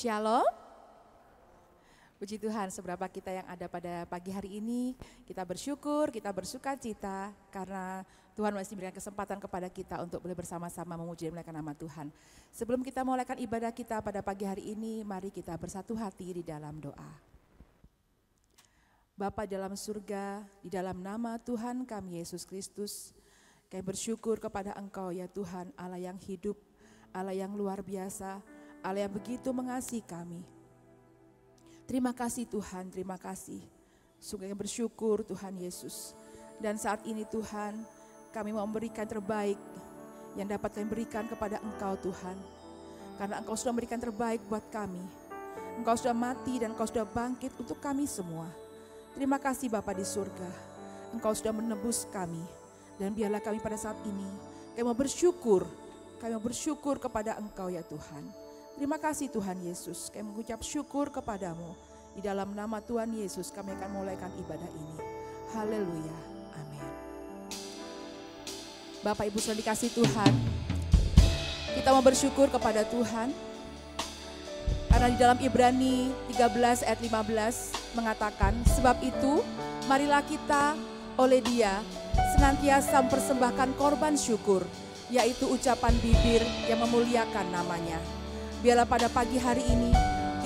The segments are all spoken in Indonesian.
Shalom. Puji Tuhan, seberapa kita yang ada pada pagi hari ini, kita bersyukur, kita bersuka cita karena Tuhan masih memberikan kesempatan kepada kita untuk boleh bersama-sama memuji dan memuliakan nama Tuhan. Sebelum kita memulaikan ibadah kita pada pagi hari ini, mari kita bersatu hati di dalam doa. Bapa dalam surga, di dalam nama Tuhan kami Yesus Kristus, kami bersyukur kepada Engkau ya Tuhan, Allah yang hidup, Allah yang luar biasa, Allah yang begitu mengasihi kami. Terima kasih Tuhan, terima kasih. Sungguh kami bersyukur Tuhan Yesus. Dan saat ini Tuhan, kami mau memberikan terbaik yang dapat kami berikan kepada Engkau Tuhan. Karena Engkau sudah memberikan terbaik buat kami. Engkau sudah mati dan Engkau sudah bangkit untuk kami semua. Terima kasih Bapa di surga. Engkau sudah menebus kami. Dan biarlah kami pada saat ini, kami mau bersyukur. Kami mau bersyukur kepada Engkau ya Tuhan. Terima kasih Tuhan Yesus, kami mengucap syukur kepadamu. Di dalam nama Tuhan Yesus kami akan memulaikan ibadah ini. Haleluya, amin. Bapak Ibu sudah dikasih Tuhan, kita mau bersyukur kepada Tuhan. Karena di dalam Ibrani 13 ayat 15 mengatakan, sebab itu marilah kita oleh Dia senantiasa mempersembahkan korban syukur, yaitu ucapan bibir yang memuliakan namanya. Biarlah pada pagi hari ini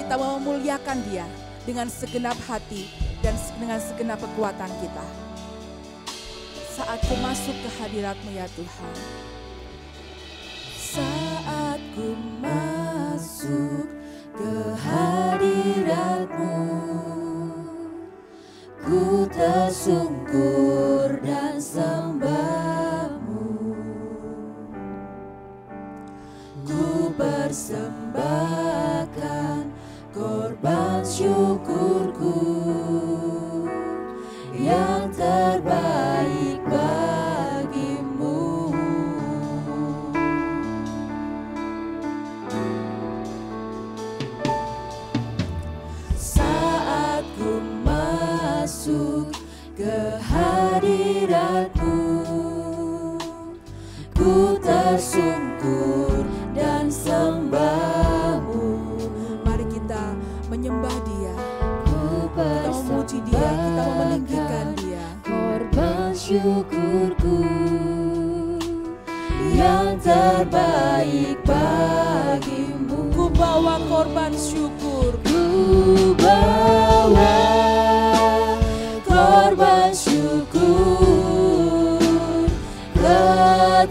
kita memuliakan Dia dengan segenap hati dan dengan segenap kekuatan kita. Saat ku masuk ke hadirat-Mu ya Tuhan. Saat ku masuk ke hadirat-Mu, ku tersungkur dan sembah-Mu. Ku persembahkan korban syukurku yang terbaik bagimu. Saat ku masuk ke hadirat-Mu, ku tersungkur dan sembah-Mu. Mari kita menyembah Dia, kita memuji Dia, kita meninggikan Dia. Korban syukurku yang terbaik bagimu. Ku bawa korban syukur, ku bawa korban syukur ke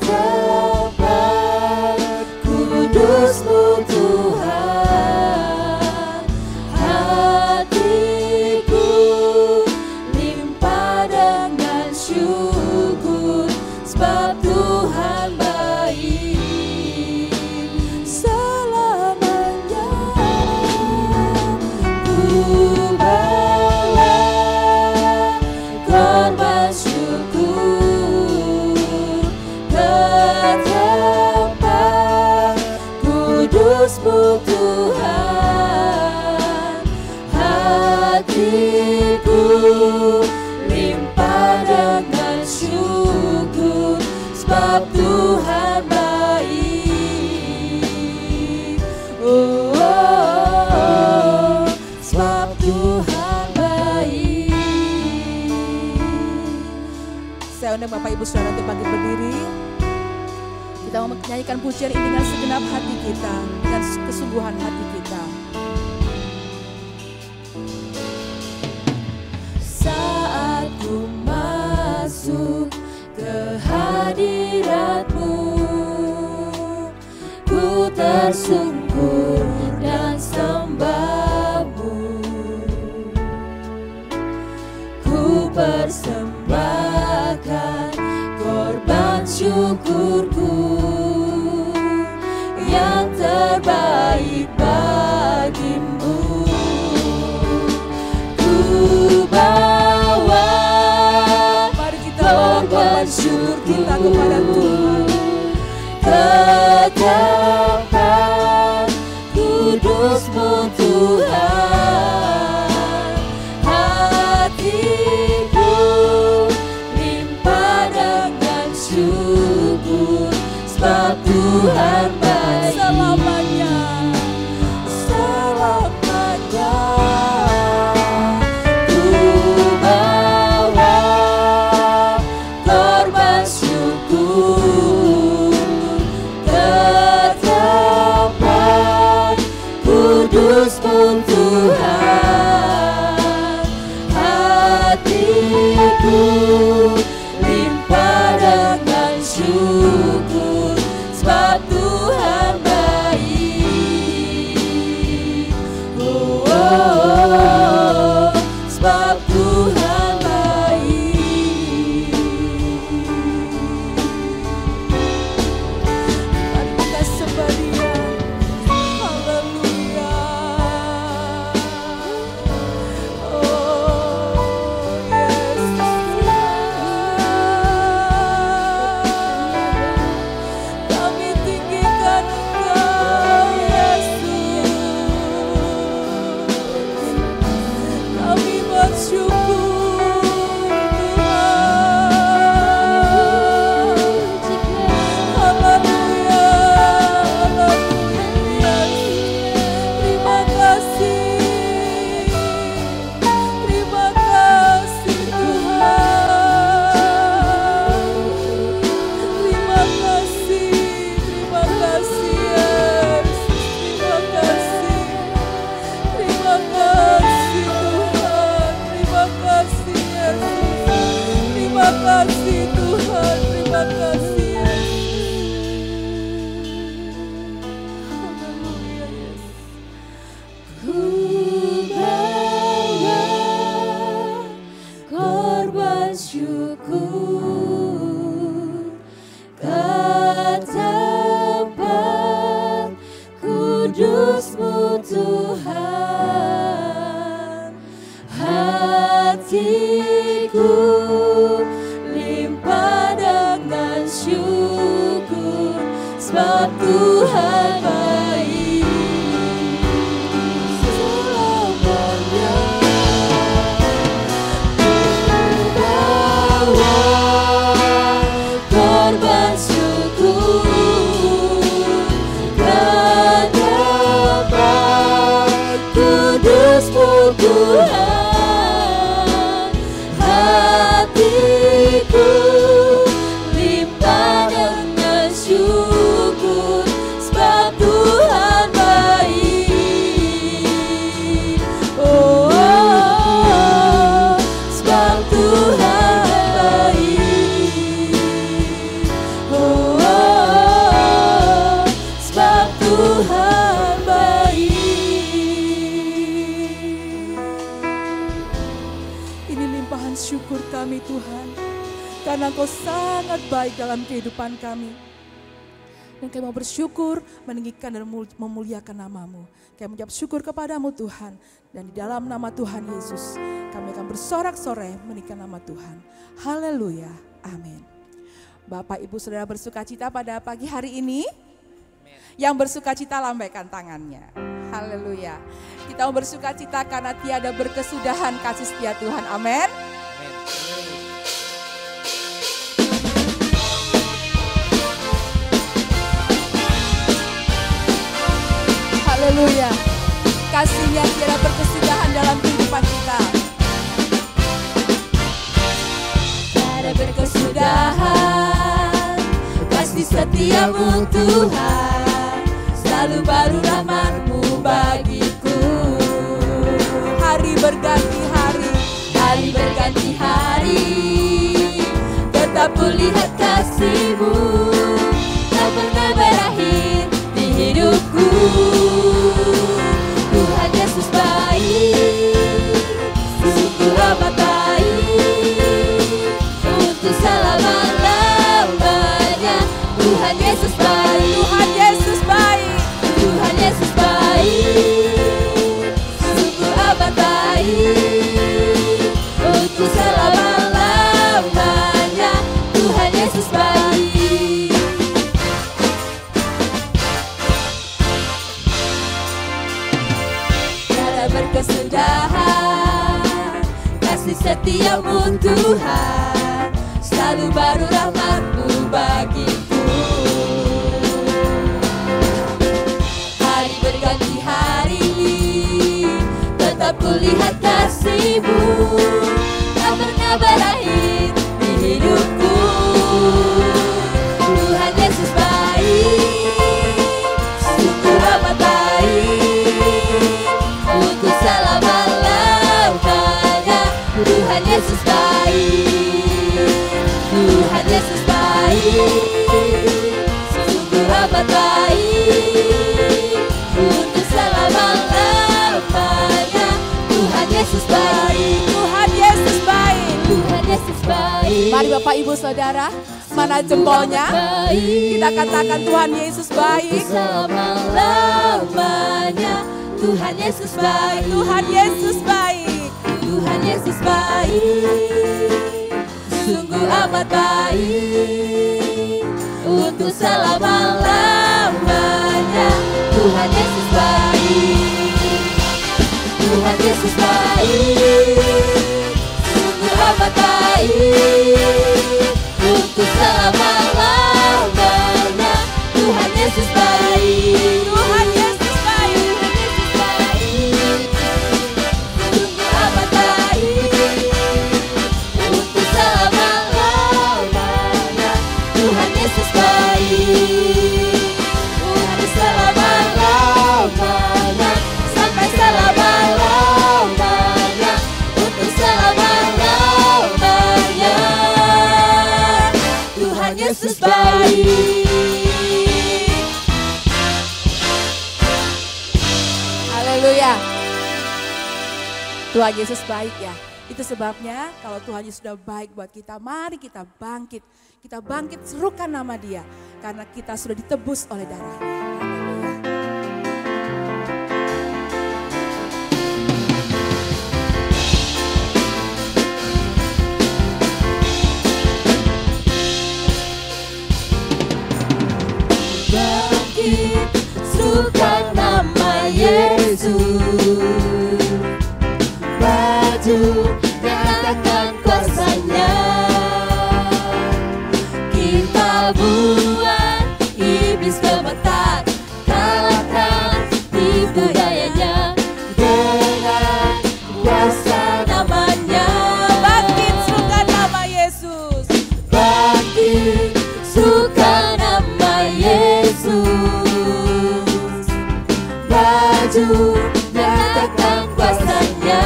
tempat kudus-Mu Tuhan. Hatiku limpah dengan syukur, sebab Tuhan baik selamanya. Ku bawa korban syukur ke tempat kudus-Mu Tuhan. Hatiku limpah dengan syukur, sebab Tuhan baik. Oh, oh, oh, sebab Tuhan baik. Saya undang Bapak Ibu Saudara untuk bangkit berdiri. Kita mau menyanyikan pujian ini dengan segenap hati kita, dengan kesungguhan hati kita. Saat ku masuk ke hadirat-Mu, ku tersungkur dan sembah-Mu. Ku persembahkan korban syukurku yang terbaik bagimu. Ku bawa korban syukur kita kepada Tuhan ke tempat kudus-Mu Tuhan. Hatiku limpah dengan syukur, sebab Tuhan baik selamanya. Terima kasih Tuhan, terima kasih Yesus. Ku bawa korban syukur ke tempat kudus-Mu Tuhan. Hatiku limpah dengan syukur, sebab Tuhan baik selamanya. Ku bawa korban syukur ke tempat kudus-Mu Tuhan. Hatiku limpah dengan syukur, sebab Tuhan baik. Oh, sebab Tuhan baik. Oh, sebab Tuhan baik. Ini limpahan syukur kami Tuhan, karena Engkau sangat baik dalam kehidupan kami. Dan kami mau bersyukur, meninggikan dan memuliakan nama-Mu. Kami mengucap syukur kepadamu Tuhan. Dan di dalam nama Tuhan Yesus, kami akan bersorak-sorai meninggikan nama Tuhan. Haleluya, amin. Bapak Ibu Saudara bersukacita pada pagi hari ini? Yang bersukacita lambaikan tangannya. Haleluya. Kita mau bersukacita karena tiada berkesudahan kasih setia Tuhan. Amin. Haleluya. Kasih-Nya tiada berkesudahan dalam kehidupan kita. Tiada berkesudahan kasih setia-Mu Tuhan, selalu baru rahmat-Mu bagiku. Hari berganti hari, Hari berganti hari, tetap kulihat kasih-Mu, tak pernah berakhir di hidupku. Tuhan Yesus baik, sungguh amat baik, untuk selama-lamanya. Tuhan Yesus baik, Tuhan Yesus baik. Tuhan Yesus baik, sungguh amat baik, untuk selama-lamanya. Tuhan Yesus baik. Tiada berkesudahan kasih setia-Mu Tuhan, selalu baru rahmat-Mu bagiku. Hari berganti hari, tetap kulihat kasih-Mu, tak pernah berakhir di hidupku. Tuhan Yesus baik, sungguh amat baik, untuk selama-lamanya. Tuhan Yesus baik, Tuhan Yesus baik, sungguh amat baik, untuk selama-lamanya. Tuhan Yesus baik, Tuhan Yesus baik. Tuhan Yesus baik. Mari Bapak Ibu Saudara, mana jempolnya? Kita katakan Tuhan Yesus baik. Selama-lamanya. Tuhan Yesus baik, Tuhan Yesus baik. Tuhan Yesus baik, sungguh amat baik, untuk selama-lamanya. Tuhan Yesus baik, Tuhan Yesus baik, sungguh amat baik, untuk selama-lamanya. Tuhan Yesus baik, Tuhan Yesus baik. sungguh amat baik, untuk selama-lamanya. Tuhan Yesus baik, untuk selama-lamanya, sampai selama-lamanya, untuk selama-lamanya. Yesus baik. Haleluya. Tuhan Yesus baik ya. Itu sebabnya kalau Tuhan Yesus sudah baik buat kita, mari kita bangkit. Kita bangkit serukan nama Dia. Karena kita sudah ditebus oleh darahnya. Haleluya. Bangkit, serukan nama Yesus. Maju, nyatakan kuasanya. Kita buat iblis gemetar, kalahkan tipu dayanya dengan kuasa namanya. Bangkit serukan nama Yesus. Bangkit, serukan nama Yesus. Maju, nyatakan kuasanya.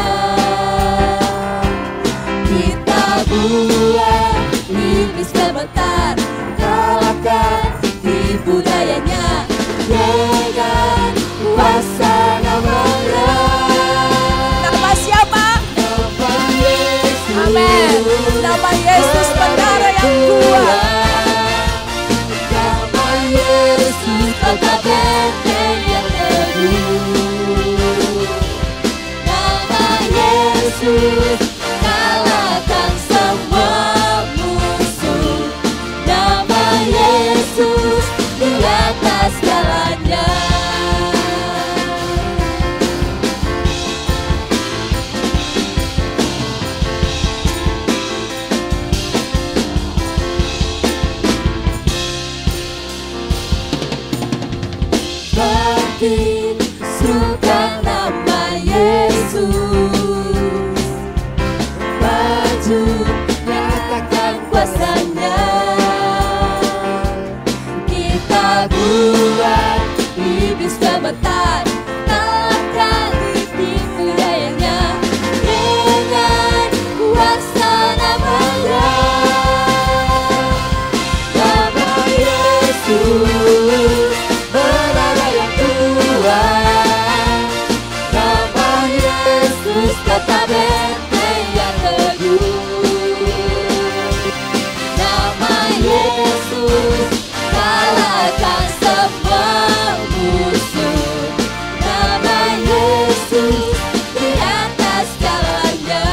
Kita buat iblis gemetar, kalahkan tipu dayanya dengan kuasa namanya. Nama siapa? Nama Yesus. Amin. Nama Yesus Bendara yang kuat. Nama Yesus kota benteng yang teguh. Nama Yesus kalahkan semua musuh. Nama Yesus di atas segalanya. Bangkit, serukan nama Yesus. Maju, nyatakan kuasanya. Kita buat iblis gemetar, kalahkan tipu dayanya dengan kuasa namanya. Nama Yesus, Bendara yang kuat. Nama Yesus kota benteng yang teguh. Nama Yesus kalahkan semua musuh. Nama Yesus di atas segalanya.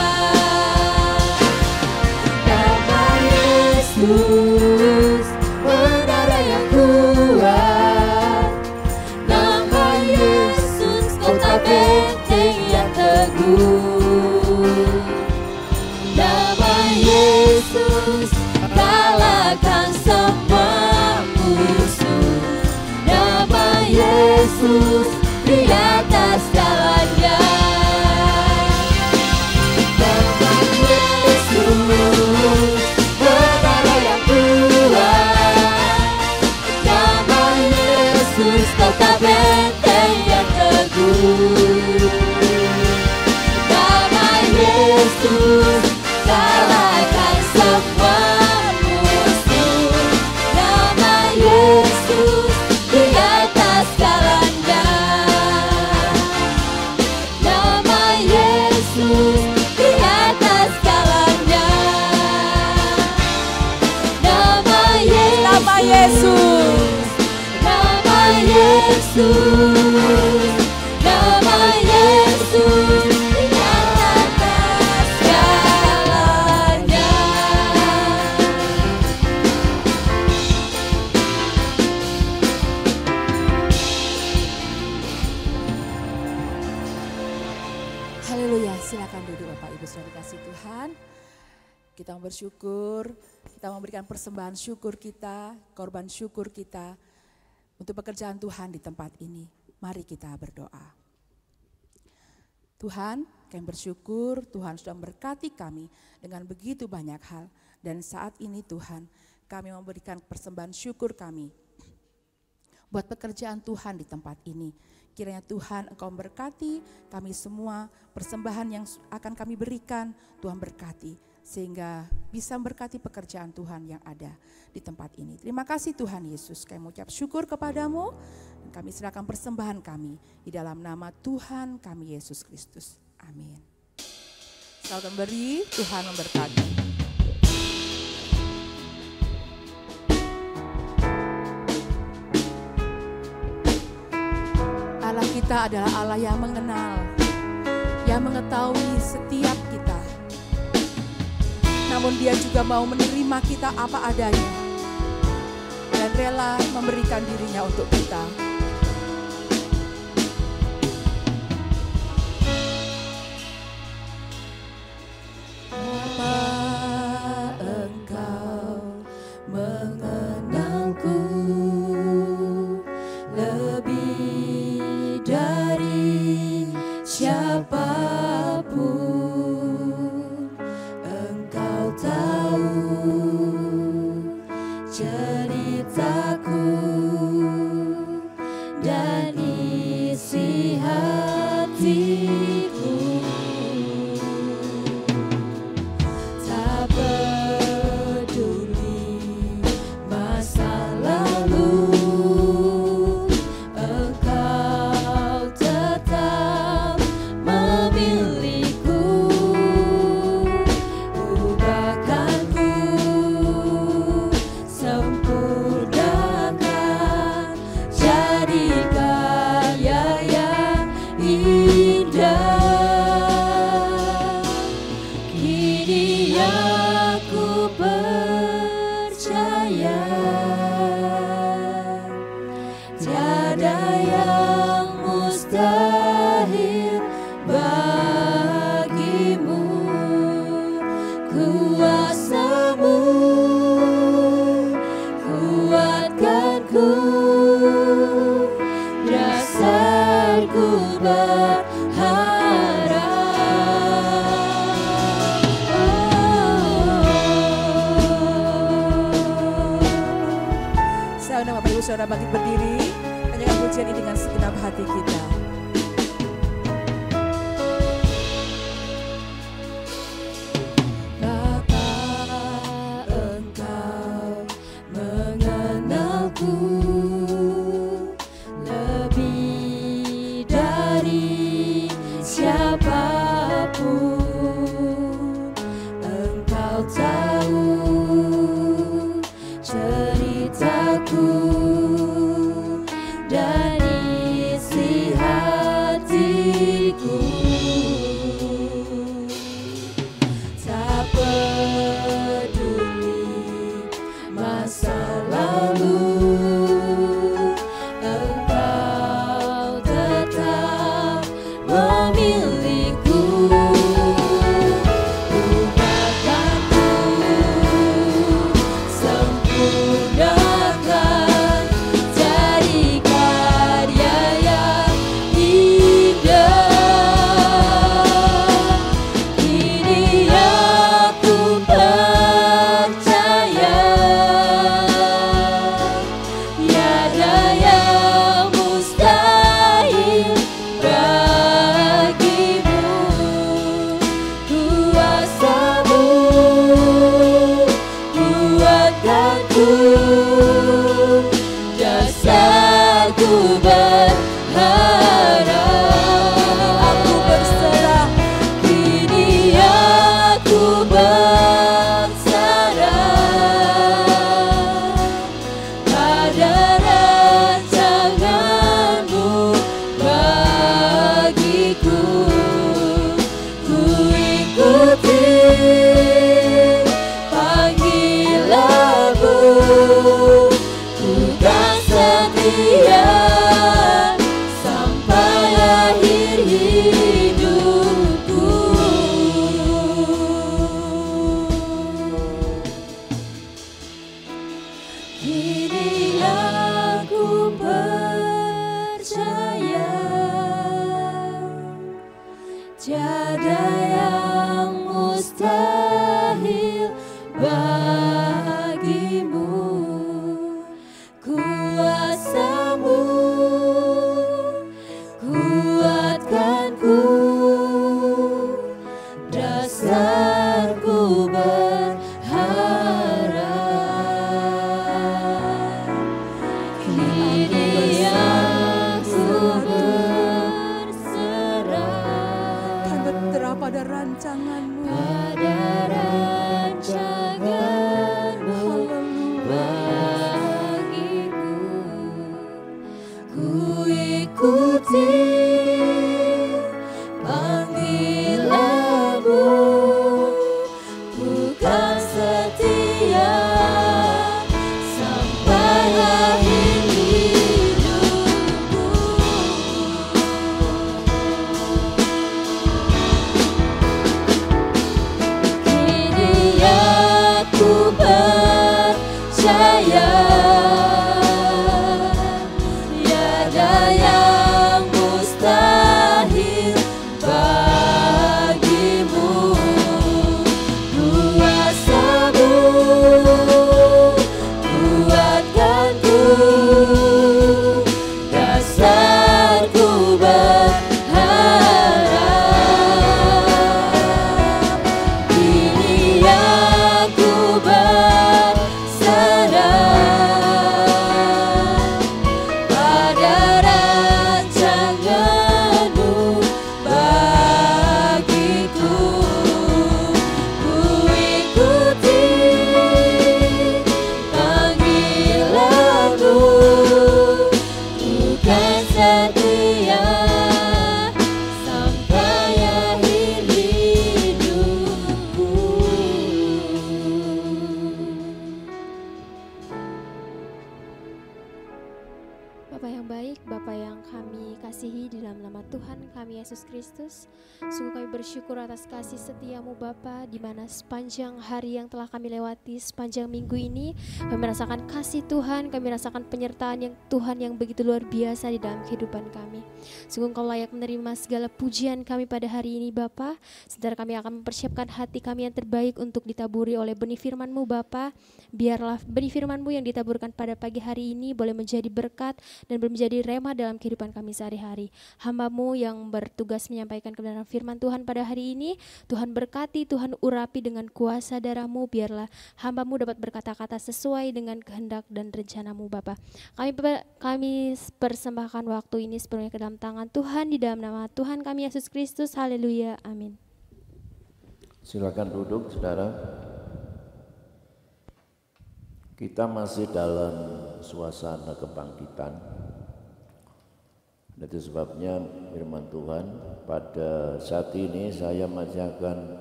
Nama Yesus, Bendara yang kuat. Nama Yesus kota benteng yang teguh. Nama Yesus kalahkan semua musuh. Nama Yesus di atas segalanya. Nama Yesus, Bendara yang kuat. Nama Yesus kota benteng yang teguh. Nama Yesus kalahkan semua musuh. Nama Yesus di atas segalanya. Nama Yesus di atas segalanya. Nama Yesus, Nama Yesus. Nama Yesus, nama Yesus di atas segalanya. Haleluya, silakan duduk Bapak Ibu Saudara dikasih Tuhan. Kita mau bersyukur, kita memberikan persembahan syukur kita, korban syukur kita untuk pekerjaan Tuhan di tempat ini. Mari kita berdoa. Tuhan, kami bersyukur Tuhan sudah memberkati kami dengan begitu banyak hal. Dan saat ini Tuhan, kami memberikan persembahan syukur kami buat pekerjaan Tuhan di tempat ini. Kiranya Tuhan Engkau memberkati kami semua, persembahan yang akan kami berikan Tuhan berkati. Sehingga bisa memberkati pekerjaan Tuhan yang ada di tempat ini. Terima kasih Tuhan Yesus, kami mengucap syukur kepadamu dan kami serahkan persembahan kami di dalam nama Tuhan kami Yesus Kristus. Amin. Selamat memberi, Tuhan memberkati. Allah kita adalah Allah yang mengenal, yang mengetahui setiap kita. Namun Dia juga mau menerima kita apa adanya dan rela memberikan dirinya untuk kita. Apa engkau mengenalku lebih dari siapapun? Engkau tahu ceritaku dan isi hatiku. Tak peduli masa lalu, Engkau tetap memiliku. Ubahkanku, sempurnakan, jadi karya yang indah. Kini aku percaya tiada yang mustahil bagimu. Kuasa-Mu kuatkanku, dasarku berharap. Saya undang Bapak Ibu Saudara bangkit berdiri, nyanyikan pujian ini dengan segenap hati kita. Bapa, Engkau mengenalku lebih dari siapapun. Engkau tahu ceritaku dan isi hatiku. Tak peduli masa lalu, Engkau tetap memiliku. Ubahkanku, sempurnakan, kami Yesus Kristus. Sungguh kami bersyukur atas kasih setiamu Bapa, di mana sepanjang hari yang telah kami lewati, sepanjang minggu ini kami merasakan kasih Tuhan, kami merasakan penyertaan yang Tuhan yang begitu luar biasa di dalam kehidupan kami. Sungguh Engkau layak menerima segala pujian kami pada hari ini Bapa. Sebentar kami akan mempersiapkan hati kami yang terbaik untuk ditaburi oleh benih firman-Mu Bapa. Biarlah benih firman-Mu yang ditaburkan pada pagi hari ini boleh menjadi berkat dan boleh menjadi rema dalam kehidupan kami sehari-hari. Hamba-Mu yang bertugas menyampaikan kebenaran firman Tuhan pada hari ini, Tuhan berkati, Tuhan urapi dengan kuasa darah-Mu, biarlah hamba-Mu dapat berkata-kata sesuai dengan kehendak dan rencana-Mu Bapa. Kami persembahkan waktu ini sepenuhnya ke dalam tangan Tuhan, di dalam nama Tuhan kami Yesus Kristus. Haleluya, amin. Silakan duduk saudara. Kita masih dalam suasana kebangkitan. Itu sebabnya firman Tuhan pada saat ini saya masih akan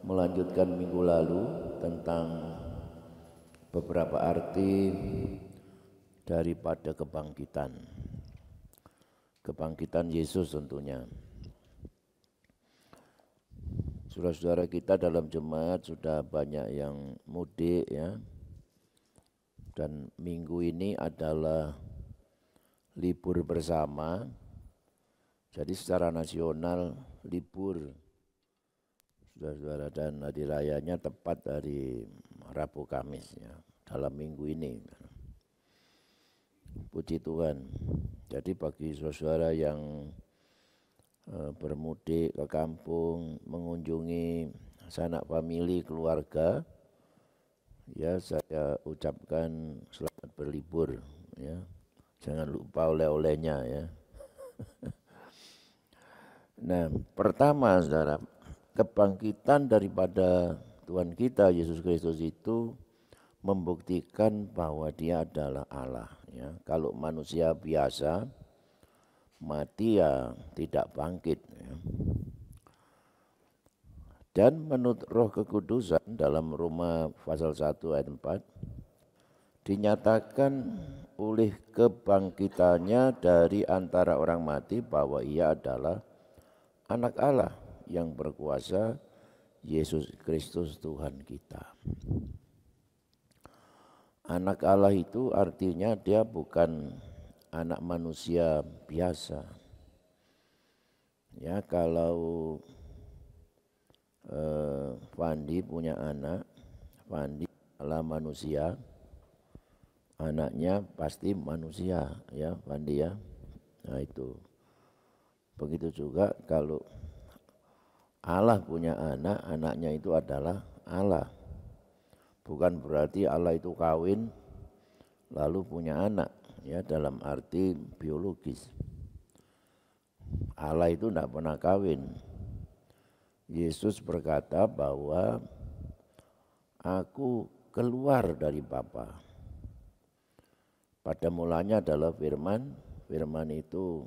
melanjutkan minggu lalu tentang beberapa arti daripada kebangkitan. Kebangkitan Yesus tentunya. Saudara-saudara kita dalam jemaat sudah banyak yang mudik ya. Dan minggu ini adalah libur bersama, jadi secara nasional libur, saudara-saudara, dan hari rayanya tepat hari Rabu Kamis ya, dalam minggu ini. Puji Tuhan. Jadi bagi saudara yang bermudik ke kampung, mengunjungi sanak famili keluarga, ya saya ucapkan selamat berlibur ya. Jangan lupa oleh-olehnya ya. Nah, pertama saudara, kebangkitan daripada Tuhan kita Yesus Kristus itu membuktikan bahwa Dia adalah Allah ya. Kalau manusia biasa mati ya tidak bangkit ya. Dan menurut Roh Kekudusan dalam Roma pasal 1 ayat 4 dinyatakan oleh kebangkitannya dari antara orang mati bahwa ia adalah anak Allah yang berkuasa, Yesus Kristus Tuhan kita. Anak Allah itu artinya dia bukan anak manusia biasa. Ya, kalau Fandi punya anak, Fandi adalah manusia. Anaknya pasti manusia ya Fandi ya. Nah itu. Begitu juga kalau Allah punya anak, anaknya itu adalah Allah. Bukan berarti Allah itu kawin lalu punya anak ya dalam arti biologis. Allah itu tidak pernah kawin. Yesus berkata bahwa aku keluar dari Bapa. Pada mulanya adalah firman, firman itu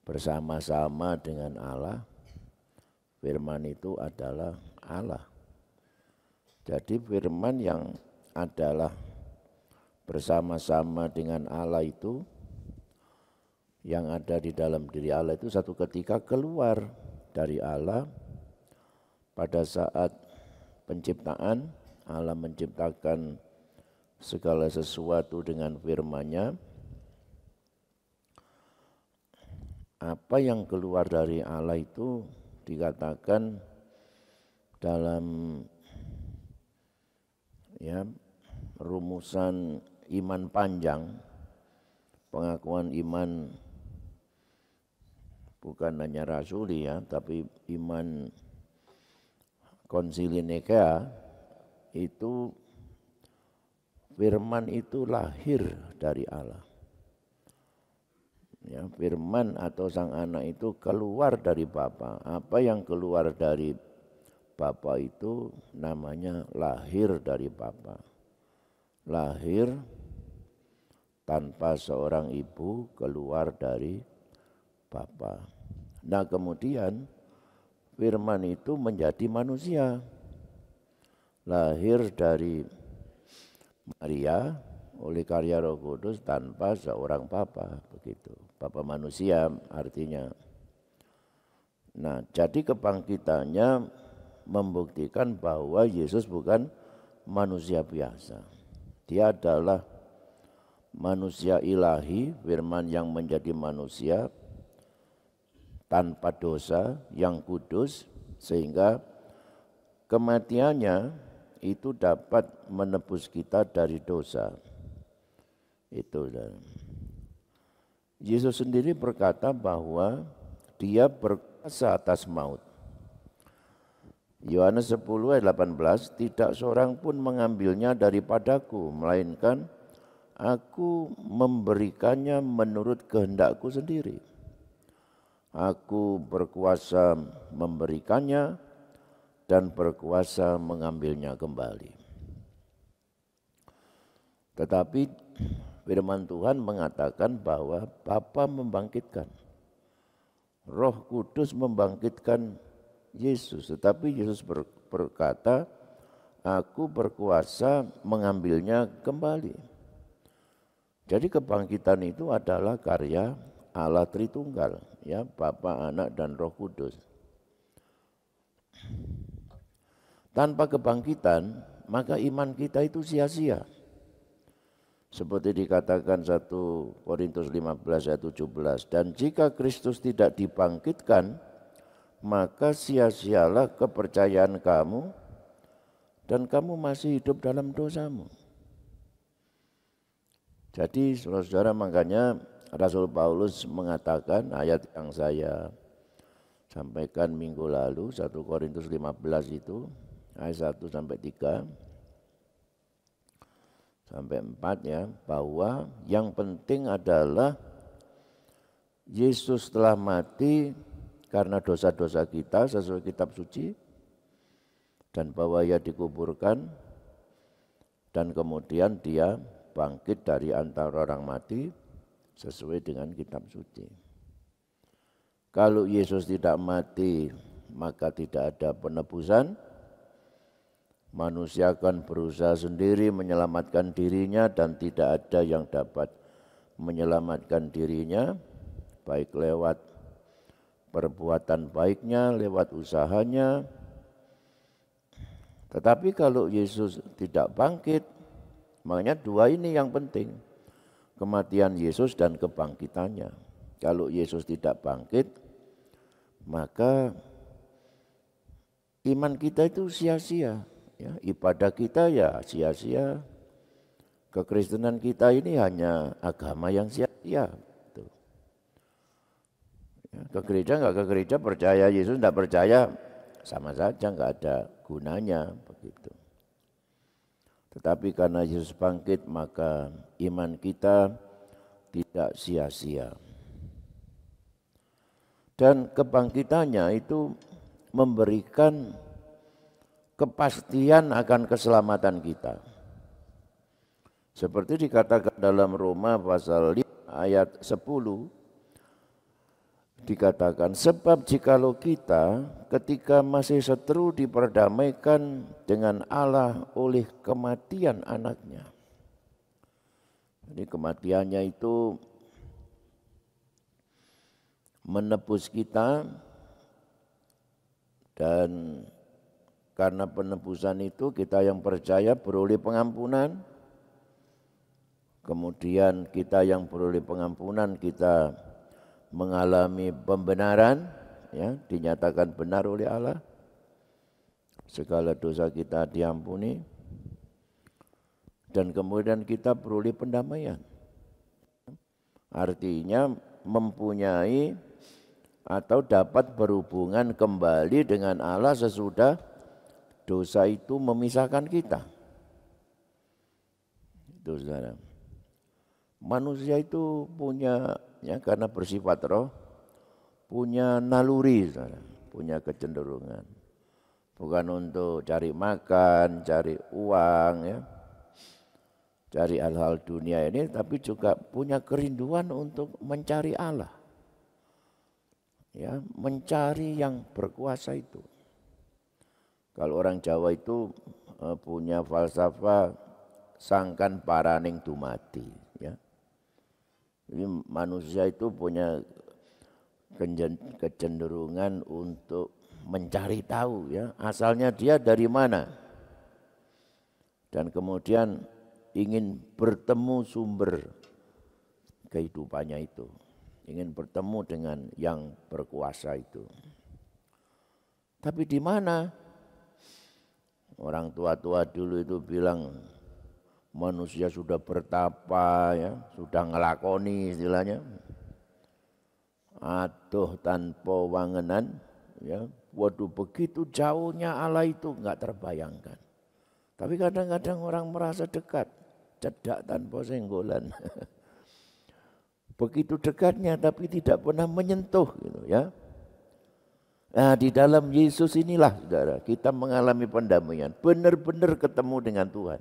bersama-sama dengan Allah, firman itu adalah Allah. Jadi firman yang adalah bersama-sama dengan Allah itu, yang ada di dalam diri Allah itu satu ketika keluar dari Allah. Pada saat penciptaan, Allah menciptakan segala sesuatu dengan firman-Nya. Apa yang keluar dari Allah itu dikatakan dalam ya rumusan iman panjang, pengakuan iman bukan hanya rasuli ya, tapi iman Konsili Nikea itu firman itu lahir dari Allah. Ya, firman atau sang anak itu keluar dari Bapa. Apa yang keluar dari Bapa itu namanya lahir dari Bapa. Lahir tanpa seorang ibu, keluar dari Bapa. Nah kemudian firman itu menjadi manusia. Lahir dari Maria oleh karya Roh Kudus tanpa seorang Bapa, begitu. Bapa manusia artinya. Nah, jadi kebangkitannya membuktikan bahwa Yesus bukan manusia biasa. Dia adalah manusia ilahi, firman yang menjadi manusia tanpa dosa, yang kudus, sehingga kematiannya itu dapat menebus kita dari dosa. Itu. Yesus sendiri berkata bahwa dia berkuasa atas maut. Yohanes 10 ayat 18, tidak seorang pun mengambilnya daripadaku, melainkan aku memberikannya menurut kehendakku sendiri. Aku berkuasa memberikannya dan berkuasa mengambilnya kembali. Tetapi firman Tuhan mengatakan bahwa Bapa membangkitkan, Roh Kudus membangkitkan Yesus, tetapi Yesus berkata, aku berkuasa mengambilnya kembali. Jadi kebangkitan itu adalah karya Allah Tritunggal, ya, Bapa, Anak, dan Roh Kudus. Tanpa kebangkitan, maka iman kita itu sia-sia. Seperti dikatakan 1 Korintus 15 ayat 17, dan jika Kristus tidak dibangkitkan, maka sia-sialah kepercayaan kamu dan kamu masih hidup dalam dosamu. Jadi saudara-saudara, makanya Rasul Paulus mengatakan ayat yang saya sampaikan minggu lalu, 1 Korintus 15 itu, ayat 1 sampai 3 sampai 4 ya, bahwa yang penting adalah Yesus telah mati karena dosa-dosa kita sesuai kitab suci, dan bahwa ia dikuburkan dan kemudian dia bangkit dari antara orang mati sesuai dengan kitab suci. Kalau Yesus tidak mati, maka tidak ada penebusan. Manusia akan berusaha sendiri menyelamatkan dirinya dan tidak ada yang dapat menyelamatkan dirinya, baik lewat perbuatan baiknya, lewat usahanya. Tetapi kalau Yesus tidak bangkit, makanya dua ini yang penting, kematian Yesus dan kebangkitannya. Kalau Yesus tidak bangkit, maka iman kita itu sia-sia, ya, ibadah kita ya sia-sia, kekristenan kita ini hanya agama yang sia-sia. Ke gereja nggak ke gereja, percaya Yesus nggak percaya, sama saja, nggak ada gunanya begitu. Tetapi karena Yesus bangkit, maka iman kita tidak sia-sia. Dan kebangkitannya itu memberikan kepastian akan keselamatan kita. Seperti dikatakan dalam Roma pasal 5 ayat 10, dikatakan, sebab jikalau kita ketika masih seteru diperdamaikan dengan Allah oleh kematian anaknya. Jadi kematiannya itu menebus kita, dan karena penebusan itu kita yang percaya beroleh pengampunan. Kemudian kita yang beroleh pengampunan, kita mengalami pembenaran, ya, dinyatakan benar oleh Allah, segala dosa kita diampuni, dan kemudian kita beroleh pendamaian. Artinya mempunyai atau dapat berhubungan kembali dengan Allah sesudah dosa itu memisahkan kita. Itu saudara. Manusia itu punya, ya, karena bersifat roh, punya naluri, saudara, punya kecenderungan. Bukan untuk cari makan, cari uang, ya, cari hal-hal dunia ini, tapi juga punya kerinduan untuk mencari Allah, ya, mencari yang berkuasa itu. Kalau orang Jawa itu punya falsafah sangkan paraning dumati, ya. Jadi manusia itu punya kecenderungan untuk mencari tahu ya, asalnya dia dari mana. Dan kemudian ingin bertemu sumber kehidupannya itu. Ingin bertemu dengan yang berkuasa itu. Tapi di mana? Orang tua-tua dulu itu bilang manusia sudah bertapa ya, sudah ngelakoni istilahnya. Aduh tanpa wangenan ya. Waduh begitu jauhnya Allah itu enggak terbayangkan. Tapi kadang-kadang orang merasa dekat, cedak tanpa senggolan. Begitu dekatnya tapi tidak pernah menyentuh gitu ya. Nah di dalam Yesus inilah saudara kita mengalami pendamaian, benar-benar ketemu dengan Tuhan.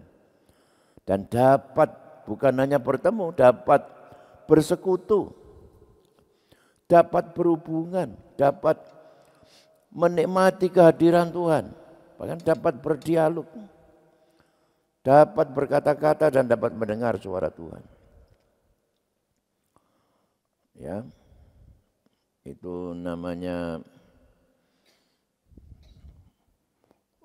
Dan dapat bukan hanya bertemu, dapat bersekutu, dapat berhubungan, dapat menikmati kehadiran Tuhan, bahkan dapat berdialog, dapat berkata-kata dan dapat mendengar suara Tuhan. Ya, itu namanya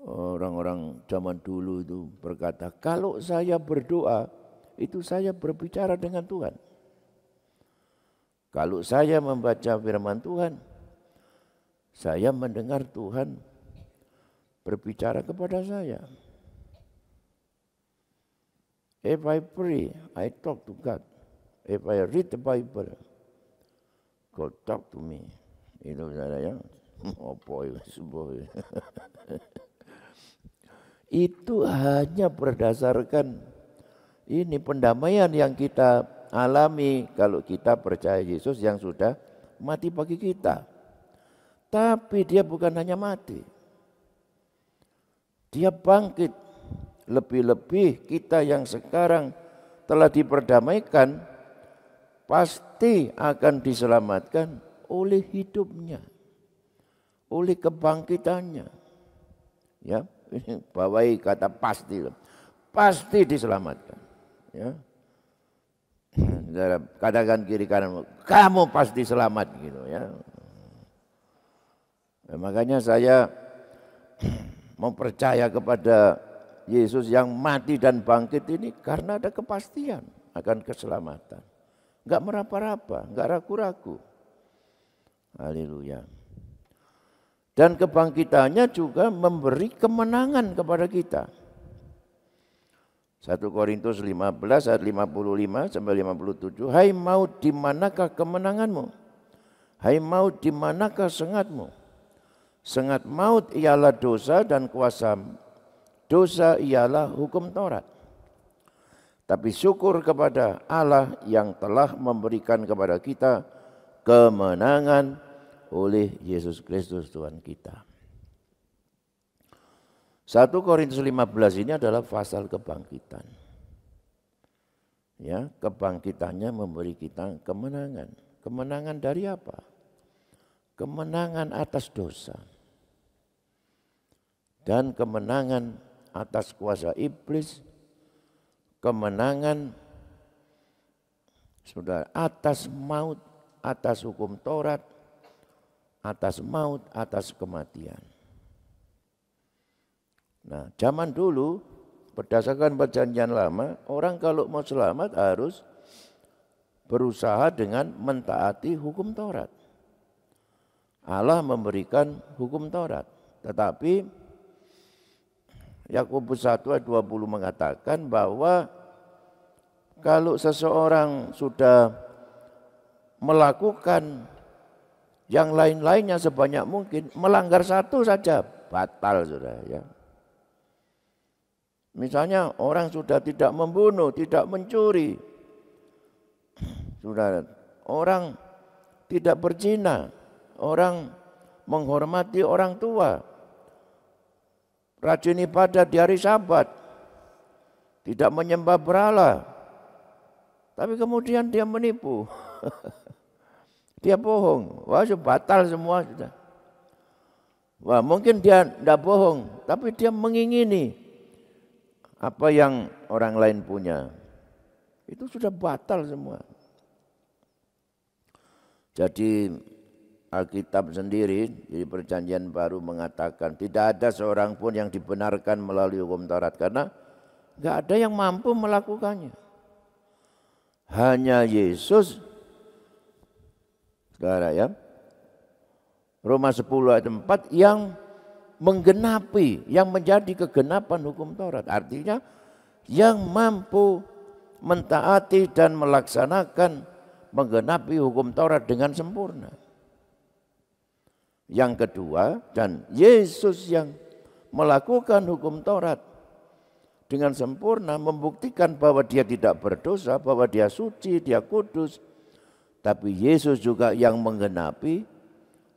orang-orang zaman dulu itu berkata, kalau saya berdoa, itu saya berbicara dengan Tuhan. Kalau saya membaca firman Tuhan, saya mendengar Tuhan berbicara kepada saya. If I pray, I talk to God. If I read the Bible, God talk to me. Itu saudara ya. Itu hanya berdasarkan ini pendamaian yang kita alami kalau kita percaya Yesus yang sudah mati bagi kita. Tapi dia bukan hanya mati. Dia bangkit. Lebih-lebih kita yang sekarang telah diperdamaikan pasti akan diselamatkan oleh hidupnya. Oleh kebangkitannya. Ya. Bawahi kata pasti, pasti diselamatkan. Ya, katakan kiri kanan, kamu pasti selamat gitu ya. Makanya saya mau percaya kepada Yesus yang mati dan bangkit ini karena ada kepastian akan keselamatan. Enggak meraba-raba, enggak ragu-ragu. Haleluya. Dan kebangkitannya juga memberi kemenangan kepada kita. 1 Korintus 15 ayat 55 sampai 57. Hai maut, di manakah kemenanganmu? Hai maut, di manakah sengatmu? Sengat maut ialah dosa dan kuasa dosa ialah hukum Taurat. Tapi syukur kepada Allah yang telah memberikan kepada kita kemenangan oleh Yesus Kristus Tuhan kita. 1 Korintus 15 ini adalah pasal kebangkitan. Ya, kebangkitannya memberi kita kemenangan. Kemenangan dari apa? Kemenangan atas dosa. Dan kemenangan atas kuasa iblis. Kemenangan sudah atas maut, atas hukum Taurat, atas maut, atas kematian. Nah, zaman dulu berdasarkan perjanjian lama, orang kalau mau selamat harus berusaha dengan mentaati hukum Taurat. Allah memberikan hukum Taurat, tetapi Yakobus 1 ayat 20 mengatakan bahwa kalau seseorang sudah melakukan yang lain-lainnya sebanyak mungkin, melanggar satu saja batal sudah ya. Misalnya orang sudah tidak membunuh, tidak mencuri, sudah orang tidak berzina, orang menghormati orang tua, rajin ibadah di hari Sabat, tidak menyembah berhala, tapi kemudian dia menipu. Dia bohong, wah batal semua sudah. Wah mungkin dia tidak bohong, tapi dia mengingini apa yang orang lain punya. Itu sudah batal semua. Jadi Alkitab sendiri di Perjanjian Baru mengatakan tidak ada seorang pun yang dibenarkan melalui hukum Taurat karena nggak ada yang mampu melakukannya. Hanya Yesus, saudara ya, Roma 10 ayat 4 yang menggenapi, yang menjadi kegenapan hukum Taurat. Artinya yang mampu mentaati dan melaksanakan menggenapi hukum Taurat dengan sempurna. Yang kedua, dan Yesus yang melakukan hukum Taurat dengan sempurna membuktikan bahwa dia tidak berdosa, bahwa dia suci, dia kudus. Tapi Yesus juga yang menggenapi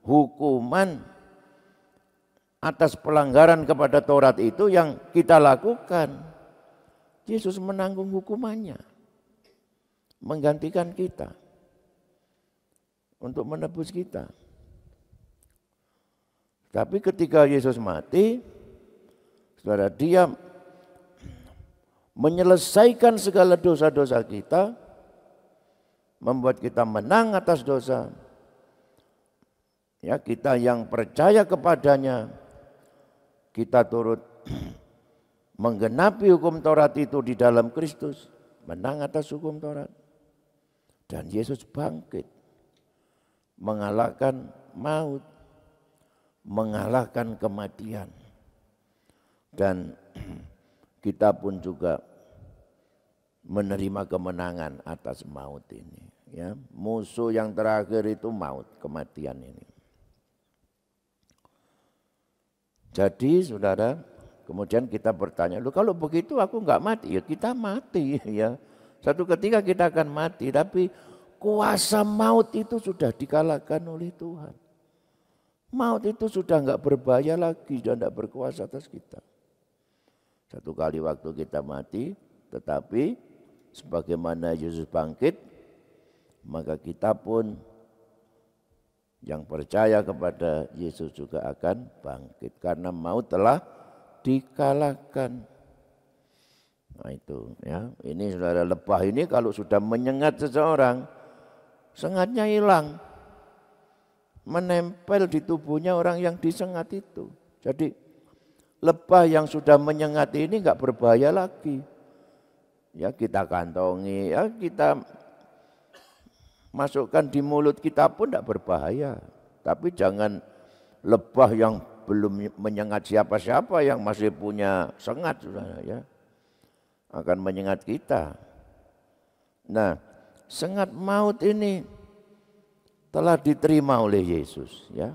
hukuman atas pelanggaran kepada Taurat itu yang kita lakukan. Yesus menanggung hukumannya, menggantikan kita untuk menebus kita. Tapi ketika Yesus mati, saudara, dia menyelesaikan segala dosa-dosa kita, membuat kita menang atas dosa. Ya, kita yang percaya kepadanya, kita turut menggenapi hukum Taurat itu di dalam Kristus, menang atas hukum Taurat. Dan Yesus bangkit, mengalahkan maut, mengalahkan kematian. Dan kita pun juga menerima kemenangan atas maut ini. Ya, musuh yang terakhir itu maut, kematian ini. Jadi saudara, kemudian kita bertanya, loh kalau begitu aku enggak mati? Ya kita mati ya. Satu ketika kita akan mati, tapi kuasa maut itu sudah dikalahkan oleh Tuhan. Maut itu sudah enggak berbahaya lagi, sudah enggak berkuasa atas kita. Satu kali waktu kita mati, tetapi sebagaimana Yesus bangkit, maka kita pun yang percaya kepada Yesus juga akan bangkit. Karena maut telah dikalahkan. Nah itu ya, ini saudara, lebah ini kalau sudah menyengat seseorang, sengatnya hilang. Menempel di tubuhnya orang yang disengat itu. Jadi lebah yang sudah menyengat ini enggak berbahaya lagi. Ya kita kantongi, ya kita masukkan di mulut kita pun enggak berbahaya. Tapi jangan lebah yang belum menyengat siapa-siapa yang masih punya sengat, saudara, ya, akan menyengat kita. Nah, sengat maut ini telah diterima oleh Yesus, ya.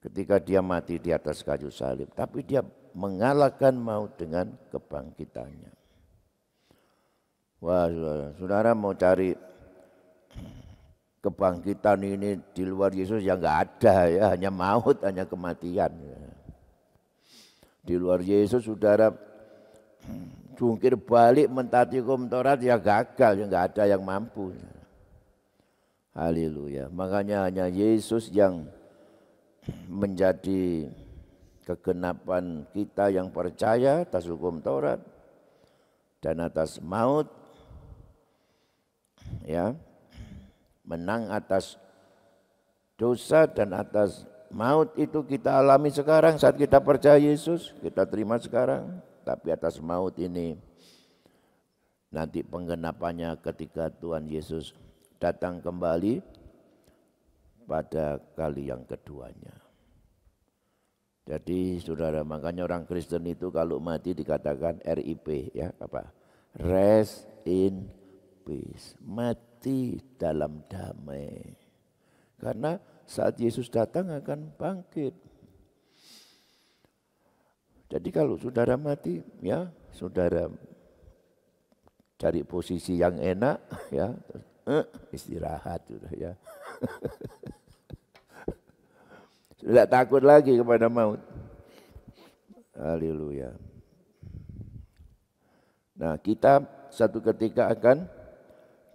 Ketika dia mati di atas kayu salib, tapi dia mengalahkan maut dengan kebangkitannya. Wah, saudara mau cari kebangkitan ini di luar Yesus ya enggak ada ya, hanya maut, hanya kematian. Ya. Di luar Yesus saudara jungkir balik mentaati hukum Taurat ya gagal, ya enggak ada yang mampu. Haleluya. Makanya hanya Yesus yang menjadi kegenapan kita yang percaya atas hukum Taurat dan atas maut, ya, menang atas dosa dan atas maut itu kita alami sekarang saat kita percaya Yesus, kita terima sekarang. Tapi atas maut ini nanti penggenapannya ketika Tuhan Yesus datang kembali pada kali yang keduanya. Jadi saudara, makanya orang Kristen itu kalau mati dikatakan RIP, ya, apa? Rest in peace, mati dalam damai. Karena saat Yesus datang akan bangkit. Jadi kalau saudara mati, ya, saudara cari posisi yang enak, ya, istirahat sudah, ya. Tidak takut lagi kepada maut. Haleluya. Nah, kita satu ketika akan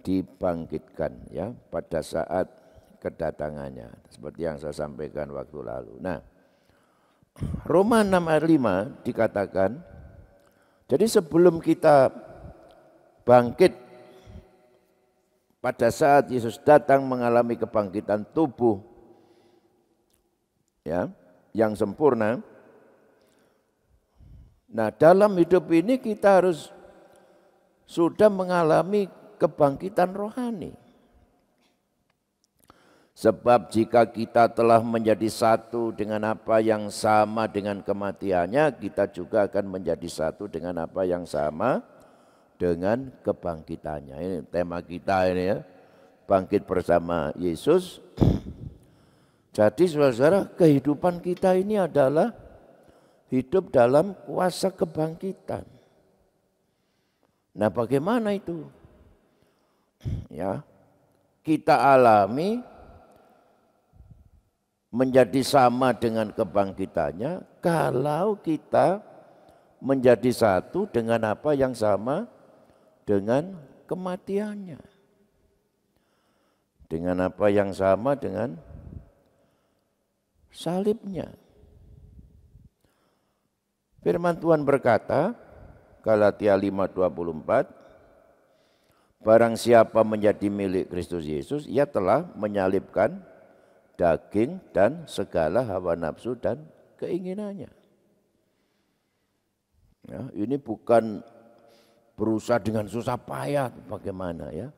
dibangkitkan, ya, pada saat kedatangannya, seperti yang saya sampaikan waktu lalu. Nah, Roma 6 ayat 5 dikatakan, jadi sebelum kita bangkit pada saat Yesus datang mengalami kebangkitan tubuh ya, yang sempurna. Nah, dalam hidup ini kita harus sudah mengalami kebangkitan rohani. Sebab jika kita telah menjadi satu dengan apa yang sama dengan kematiannya, kita juga akan menjadi satu dengan apa yang sama dengan kebangkitannya. Ini tema kita ini ya, bangkit bersama Yesus. Jadi saudara-saudara, kehidupan kita ini adalah hidup dalam kuasa kebangkitan. Nah, bagaimana itu? Ya, kita alami menjadi sama dengan kebangkitannya kalau kita menjadi satu dengan apa yang sama dengan kematiannya. Dengan apa yang sama dengan salibnya. Firman Tuhan berkata, Galatia 5:24, barang siapa menjadi milik Kristus Yesus, ia telah menyalibkan daging dan segala hawa nafsu dan keinginannya. Ya, ini bukan berusaha dengan susah payah bagaimana ya.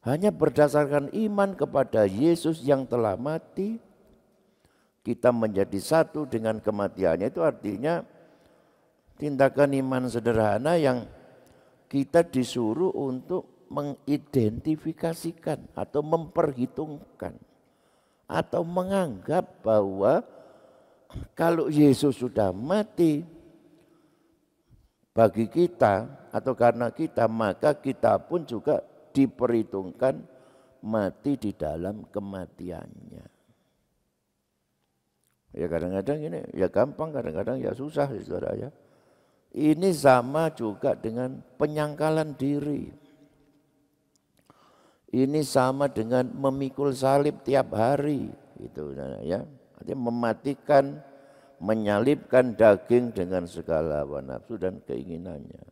Hanya berdasarkan iman kepada Yesus yang telah mati, kita menjadi satu dengan kematiannya. Itu artinya tindakan iman sederhana yang kita disuruh untuk mengidentifikasikan atau memperhitungkan atau menganggap bahwa kalau Yesus sudah mati bagi kita atau karena kita, maka kita pun juga diperhitungkan mati di dalam kematiannya. Ya kadang-kadang ini ya gampang, kadang-kadang ya susah saudara ya. Ini sama juga dengan penyangkalan diri. Ini sama dengan memikul salib tiap hari, gitu ya. Artinya mematikan, menyalibkan daging dengan segala hawa nafsu dan keinginannya.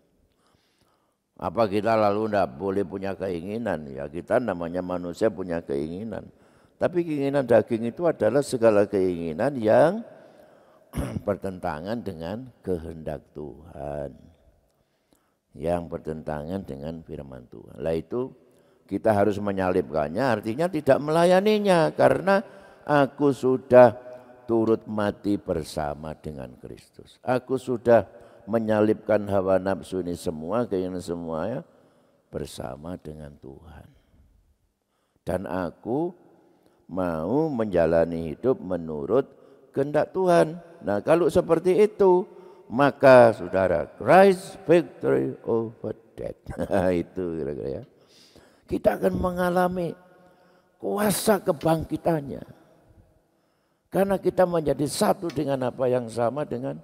Apa kita lalu tidak boleh punya keinginan? Ya kita namanya manusia punya keinginan. Tapi keinginan daging itu adalah segala keinginan yang bertentangan dengan kehendak Tuhan. Yang bertentangan dengan firman Tuhan. Lah itu kita harus menyalibkannya, artinya tidak melayaninya karena aku sudah turut mati bersama dengan Kristus. Aku sudah menyalibkan hawa nafsu ini semua, keinginan semuanya bersama dengan Tuhan. Dan aku mau menjalani hidup menurut kehendak Tuhan. Nah, kalau seperti itu, maka saudara, Christ victory over death. Itu kira-kira ya. Kita akan mengalami kuasa kebangkitannya. Karena kita menjadi satu dengan apa yang sama dengan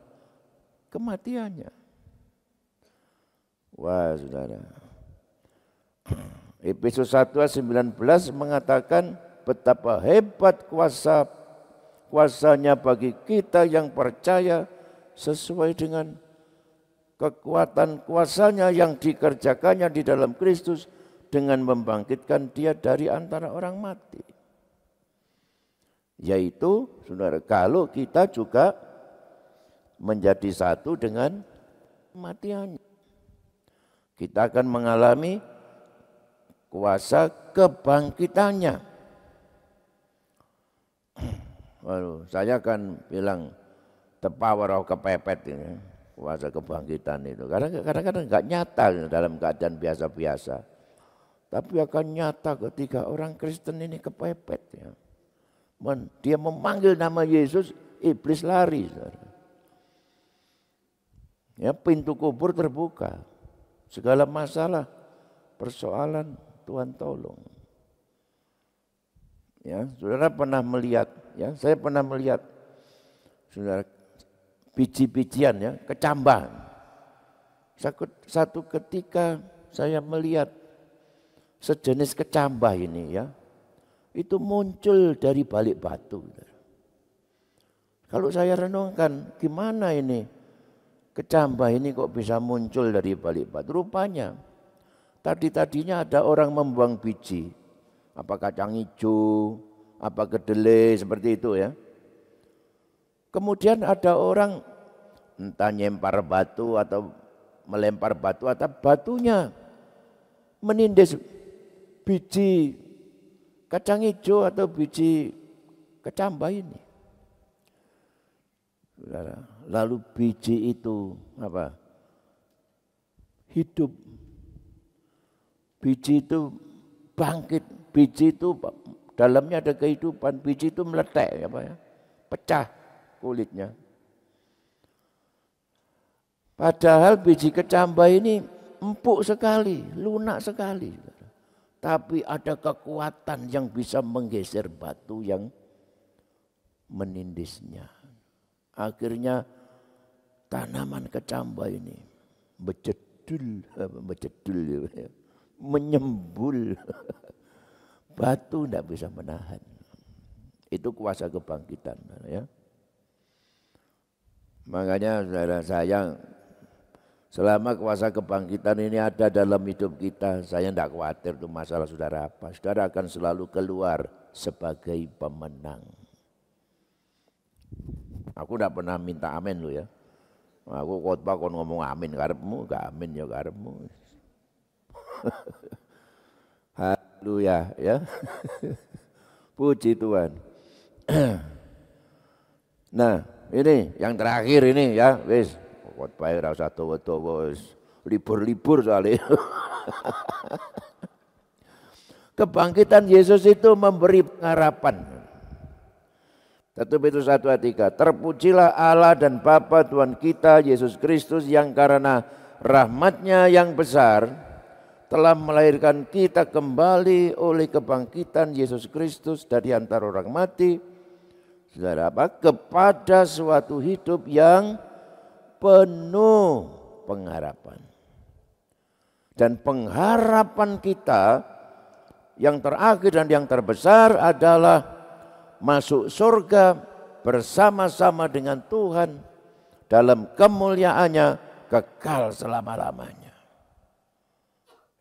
kematiannya. Wah saudara. Efesus 1:19 mengatakan betapa hebat kuasanya bagi kita yang percaya sesuai dengan kekuatan kuasanya yang dikerjakannya di dalam Kristus dengan membangkitkan dia dari antara orang mati. Yaitu, saudara, kalau kita juga menjadi satu dengan kematiannya. Kita akan mengalami kuasa kebangkitannya. Waduh, saya akan bilang the power of kepepet ini, kuasa kebangkitan itu. Karena kadang-kadang enggak nyata dalam keadaan biasa-biasa. Tapi akan nyata ketika orang Kristen ini kepepet. Ya. Dia memanggil nama Yesus, iblis lari. Ya, pintu kubur terbuka. Segala masalah, persoalan, Tuhan tolong. Ya, saudara pernah melihat, ya, saya pernah melihat, saudara, biji-bijian ya, kecambah. Satu ketika saya melihat sejenis kecambah ini ya, itu muncul dari balik batu. Kalau saya renungkan, gimana ini kecambah ini kok bisa muncul dari balik batu? Rupanya Tadi-tadinya ada orang membuang biji, apa kacang hijau, apa kedelai seperti itu ya. Kemudian ada orang entah nyempar batu atau melempar batu atau batunya menindis biji kacang hijau atau biji kecambah ini. Lalu biji itu apa? Hidup. Biji itu bangkit, biji itu dalamnya ada kehidupan, biji itu meletek apa ya? Pecah kulitnya. Padahal biji kecambah ini empuk sekali, lunak sekali. Tapi ada kekuatan yang bisa menggeser batu yang menindisnya. Akhirnya tanaman kecambah ini bejedul, menyembul. Batu tidak bisa menahan. Itu kuasa kebangkitan. Ya. Makanya saudara sayang, selama kuasa kebangkitan ini ada dalam hidup kita, saya tidak khawatir itu masalah saudara apa. Saudara akan selalu keluar sebagai pemenang. Aku tidak pernah minta amin lo ya. Aku khotbah kon ngomong amin karepmu, gak amin ya karepmu. Haleluya ya. Puji Tuhan. Nah, ini yang terakhir ini ya, wis khotbah ora usah dawa-dawa, wis libur-libur soalnya. Kebangkitan Yesus itu memberi pengharapan. 1 Petrus 1 ayat 3, terpujilah Allah dan Bapa Tuhan kita Yesus Kristus yang karena rahmat-Nya yang besar telah melahirkan kita kembali oleh kebangkitan Yesus Kristus dari antara orang mati, saudara apa? Kepada suatu hidup yang penuh pengharapan. Dan pengharapan kita yang terakhir dan yang terbesar adalah masuk surga bersama-sama dengan Tuhan dalam kemuliaannya kekal selama-lamanya.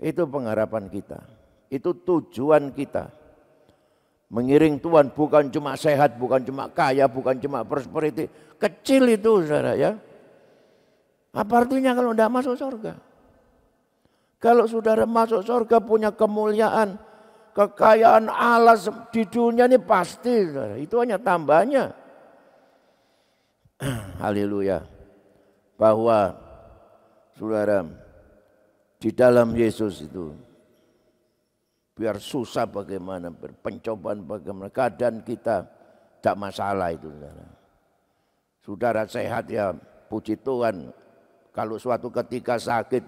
Itu pengharapan kita, itu tujuan kita. Mengiring Tuhan bukan cuma sehat, bukan cuma kaya, bukan cuma prosperity. Kecil itu saudara ya. Apa artinya kalau tidak masuk surga? Kalau saudara masuk surga punya kemuliaan, kekayaan Allah di dunia ini pasti, saudara. Itu hanya tambahnya. Haleluya. Bahwa saudara di dalam Yesus itu biar susah bagaimana, pencobaan bagaimana, keadaan kita tidak masalah itu saudara. Saudara sehat ya puji Tuhan. Kalau suatu ketika sakit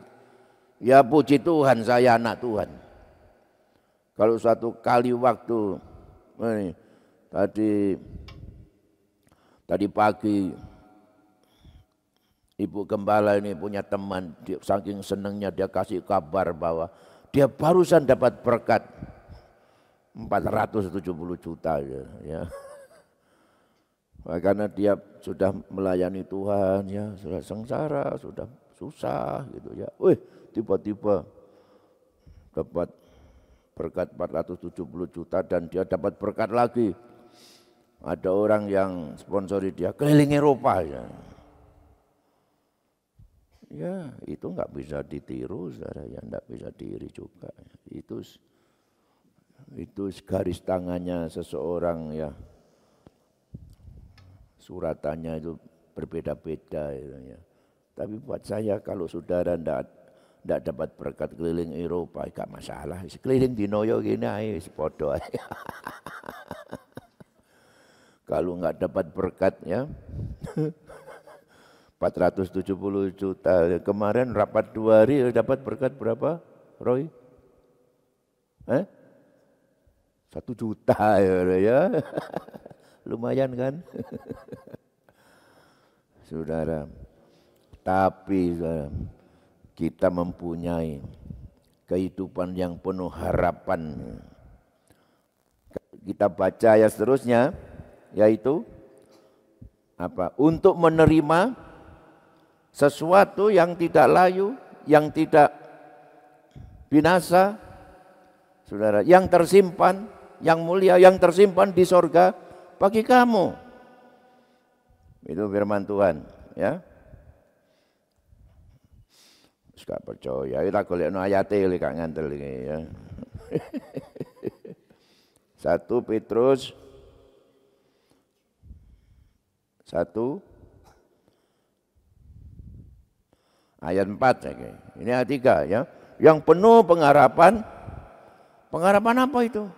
ya puji Tuhan saya anak Tuhan. Kalau suatu kali waktu tadi pagi Ibu Gembala ini punya teman, saking senangnya dia kasih kabar bahwa dia barusan dapat berkat 470 juta ya. Karena dia sudah melayani Tuhan ya, sudah sengsara, sudah susah gitu ya. Tiba-tiba dapat berkat 470 juta dan dia dapat berkat lagi. Ada orang yang sponsori dia keliling Eropa ya. Ya itu nggak bisa ditiru saudara ya, nggak bisa diri juga. Itu garis tangannya seseorang ya. Suratannya itu berbeda-beda ya. Tapi buat saya kalau saudara tidak dapat berkat keliling Eropa, gak masalah. Keliling di Noyo gini aja, sepodo aja. Kalau nggak dapat berkat ya, 470 juta. Kemarin rapat 2 hari dapat berkat berapa, Roy? 1 juta ya. Lumayan kan? Saudara, tapi saudara, kita mempunyai kehidupan yang penuh harapan. Kita baca ya seterusnya, yaitu apa? Untuk menerima sesuatu yang tidak layu, yang tidak binasa, saudara, yang tersimpan, yang mulia, yang tersimpan di sorga bagi kamu. Itu firman Tuhan, ya. Gak percaya, kita golekno ayate iki gak ngantel iki ya. 1 Petrus 1 ayat 4 ya. Ini ayat 3 ya. Yang penuh pengharapan. Pengharapan apa itu?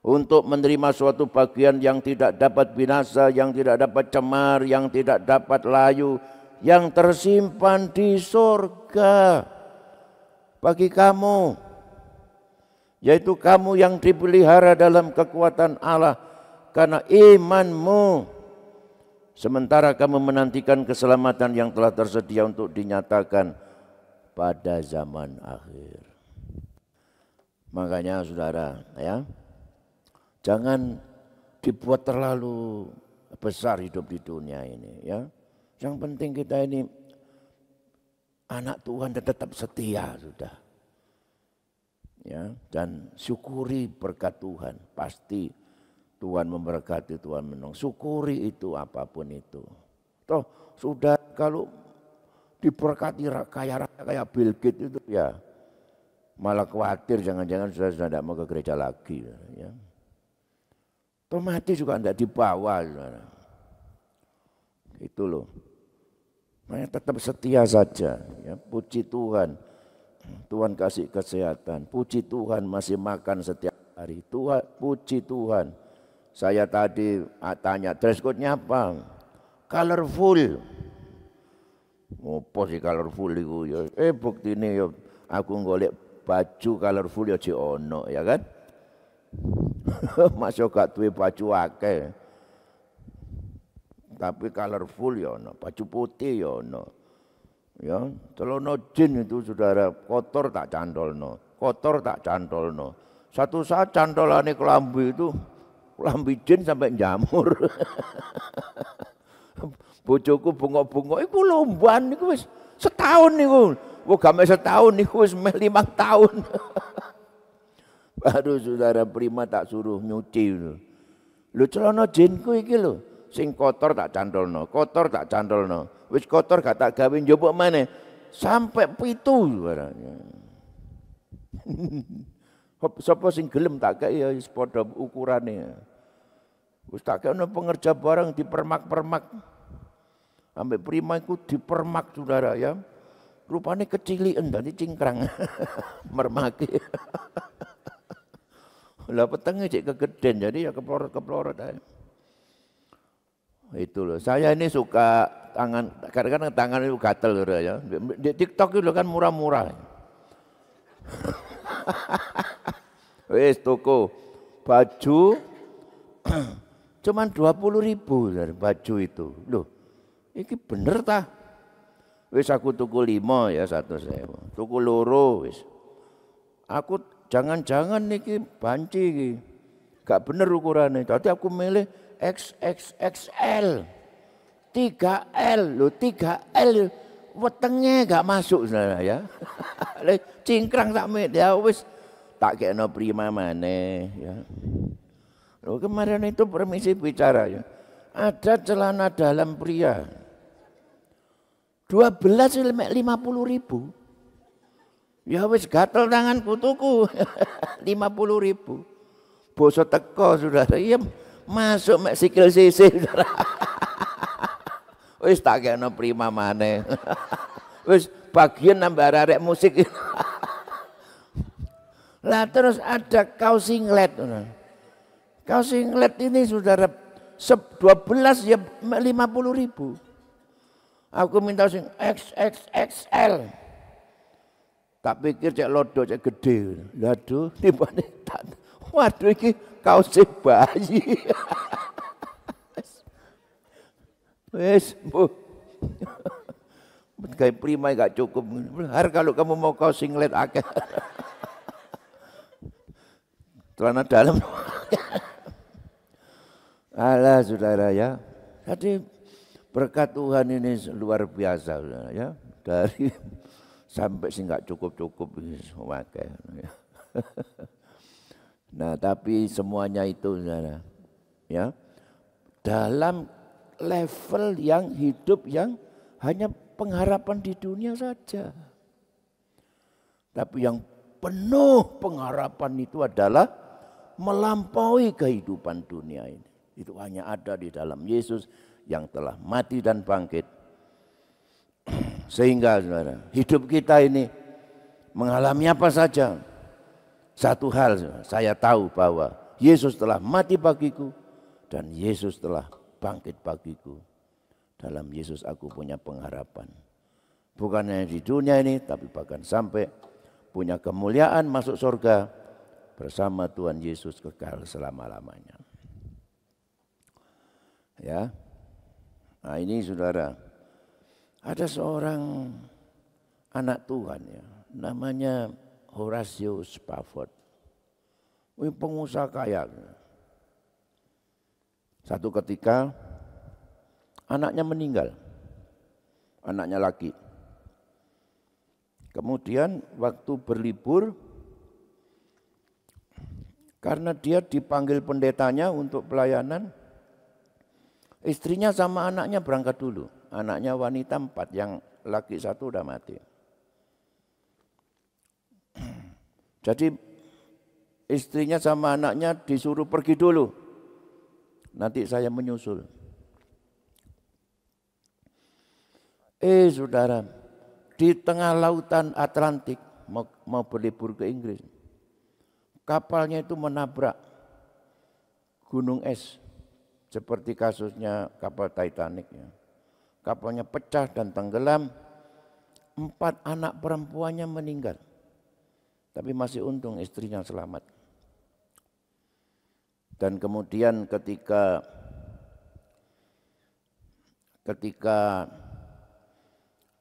Untuk menerima suatu bagian yang tidak dapat binasa, yang tidak dapat cemar, yang tidak dapat layu, yang tersimpan di surga bagi kamu, yaitu kamu yang dipelihara dalam kekuatan Allah karena imanmu, sementara kamu menantikan keselamatan yang telah tersedia untuk dinyatakan pada zaman akhir. Makanya saudara, ya, jangan dibuat terlalu besar hidup di dunia ini, ya. Yang penting kita ini anak Tuhan dan tetap setia sudah. Ya, dan syukuri berkat Tuhan. Pasti Tuhan memberkati, Tuhan menolong. Syukuri itu apapun itu. Toh sudah kalau diberkati kayak Bill Gates itu ya malah khawatir jangan-jangan sudah tidak mau ke gereja lagi. Ya. Toh mati juga tidak dibawa. Saudara. Itu loh. Makanya tetap setia saja, ya. Puji Tuhan, Tuhan kasih kesehatan. Puji Tuhan masih makan setiap hari. Tuhan, puji Tuhan. Saya tadi tanya dress code-nya apa? Colorful. Apa sih colorful itu ya? Bukti ini ya aku golek baju colorful ya ono ya kan? Masuk gak duwe baju akeh. Tapi colorful ya ono, baju putih ya ono. Ya, celana jin itu saudara kotor tak cantolno, kotor tak cantolno. Satu saat cantolane kelambi itu kelambi jin sampai jamur. Bojoku bengok-bengok iku lomban niku wis setahun niku. Wah game setahun niku wis 5 tahun. Baru saudara prima tak suruh nyuci. Lho celana jinku iki lho. Sing kotor tak cantolno, kotor tak cantolno. Wis kotor gak tak gawe njupuk maneh. Sampai 7 barangnya. Sapa sing gelem tak kei ya wis padha ukurane. Wis tak kei pengerja barang dipermak-permak. Sampai prima iku dipermak saudara ya. Rupane keciliken dadi cingkrang. Mermake. Lah petenge cek kegeden jadi ya keplorot-keplorot ae. Itu loh, saya ini suka tangan, kadang-kadang tangan itu gatel loh ya. Di TikTok itu kan murah-murah. Wes toko baju cuman 20.000 dari baju itu. Loh, ini bener tah? Wes aku tuku 5 ya 1.000. Tuku loro wes. Aku jangan-jangan niki banci iki. Gak bener ukurannya. Tadi aku milih XXXL 3L lo 3L wetenge gak masuk saudara ya. Cingkrang tak ya wis tak kena prima maneh ya. Lo kemarin itu permisi bicara ya. Ada celana dalam pria 12 50.000. Ya wis gatel tanganku tuku 50.000. Boso teko saudara. Iya masuk mek sikil sisih. Wis tak kena prima maneh. Wis bagian nambah arek musik. Lah terus ada kaos singlet. Kaos singlet ini saudara 12 ya 50.000. Aku minta sing XXXL. Tak pikir cek lodo cek gede. Laduh tibane waduh iki kaos bayi. Wes, Bu. Kayak prima gak cukup. Har kalau kamu mau kaos singlet akeh. Celana dalam. Alah saudara ya. Jadi berkat Tuhan ini luar biasa saudara ya. Dari sampai sih nggak cukup-cukup memakai. Nah, tapi semuanya itu saudara, ya dalam level yang hidup yang hanya pengharapan di dunia saja. Tapi yang penuh pengharapan itu adalah melampaui kehidupan dunia ini. Itu hanya ada di dalam Yesus yang telah mati dan bangkit. Sehingga saudara, hidup kita ini mengalami apa saja. Satu hal saya tahu bahwa Yesus telah mati bagiku dan Yesus telah bangkit bagiku. Dalam Yesus aku punya pengharapan. Bukan hanya di dunia ini, tapi bahkan sampai punya kemuliaan masuk surga bersama Tuhan Yesus kekal selama-lamanya. Ya, nah ini saudara, ada seorang anak Tuhan ya, namanya Horatio Spafford. Ini pengusaha kaya. Satu ketika anaknya meninggal, anaknya laki. Kemudian waktu berlibur, karena dia dipanggil pendetanya untuk pelayanan, istrinya sama anaknya berangkat dulu. Anaknya wanita 4, yang laki 1 udah mati. Jadi istrinya sama anaknya disuruh pergi dulu. Nanti saya menyusul. Saudara, di tengah lautan Atlantik mau berlibur ke Inggris. Kapalnya itu menabrak gunung es. Seperti kasusnya kapal Titanic. Ya. Kapalnya pecah dan tenggelam. 4 anak perempuannya meninggal. Tapi masih untung istrinya selamat. Dan kemudian ketika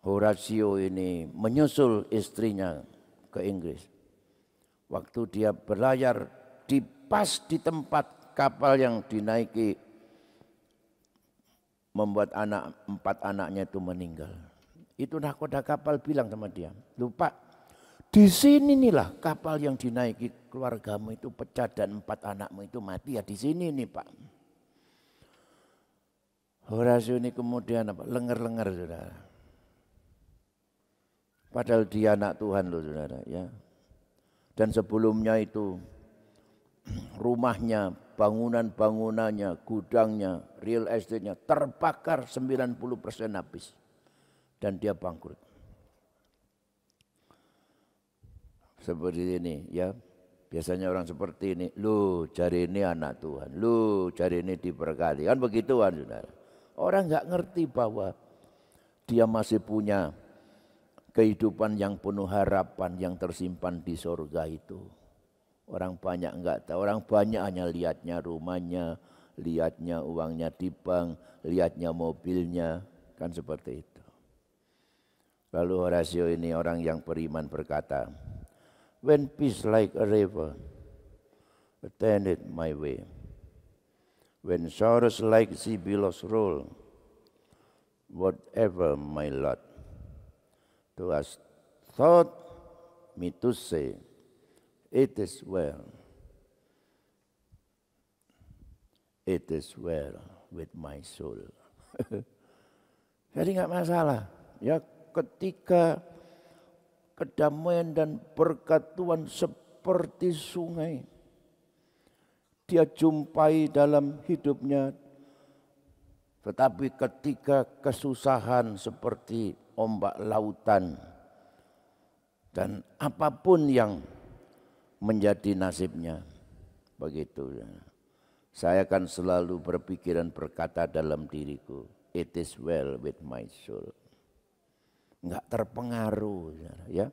Horatio ini menyusul istrinya ke Inggris, waktu dia berlayar pas di tempat kapal yang dinaiki, membuat 4 anaknya itu meninggal. Itu nahkoda kapal bilang sama dia, lupa, di sini inilah kapal yang dinaiki keluargamu itu pecah dan 4 anakmu itu mati, ya di sini nih Pak. Horatio ini kemudian apa? Lengar-lengar saudara. Padahal dia anak Tuhan loh saudara ya. Dan sebelumnya itu rumahnya, bangunan-bangunannya, gudangnya, real estate-nya terbakar 90% habis. Dan dia bangkrut. Seperti ini ya, biasanya orang seperti ini, lu cari ini anak Tuhan, lu cari ini diberkati, kan begituan saudara. Orang nggak ngerti bahwa dia masih punya kehidupan yang penuh harapan yang tersimpan di surga itu. Orang banyak nggak tahu, orang banyak hanya lihatnya rumahnya, lihatnya uangnya di bank, lihatnya mobilnya, kan seperti itu. Lalu Horatio ini orang yang beriman berkata, when peace like a river attended my way, when sorrows like sea billows roll, whatever my lot, thou hast taught me to say, it is well with my soul. Jadi nggak masalah, ya ketika kedamaian dan berkat Tuhan seperti sungai dia jumpai dalam hidupnya. Tetapi ketika kesusahan seperti ombak lautan dan apapun yang menjadi nasibnya, begitu. Saya akan selalu berpikir dan berkata dalam diriku, it is well with my soul. Enggak terpengaruh ya.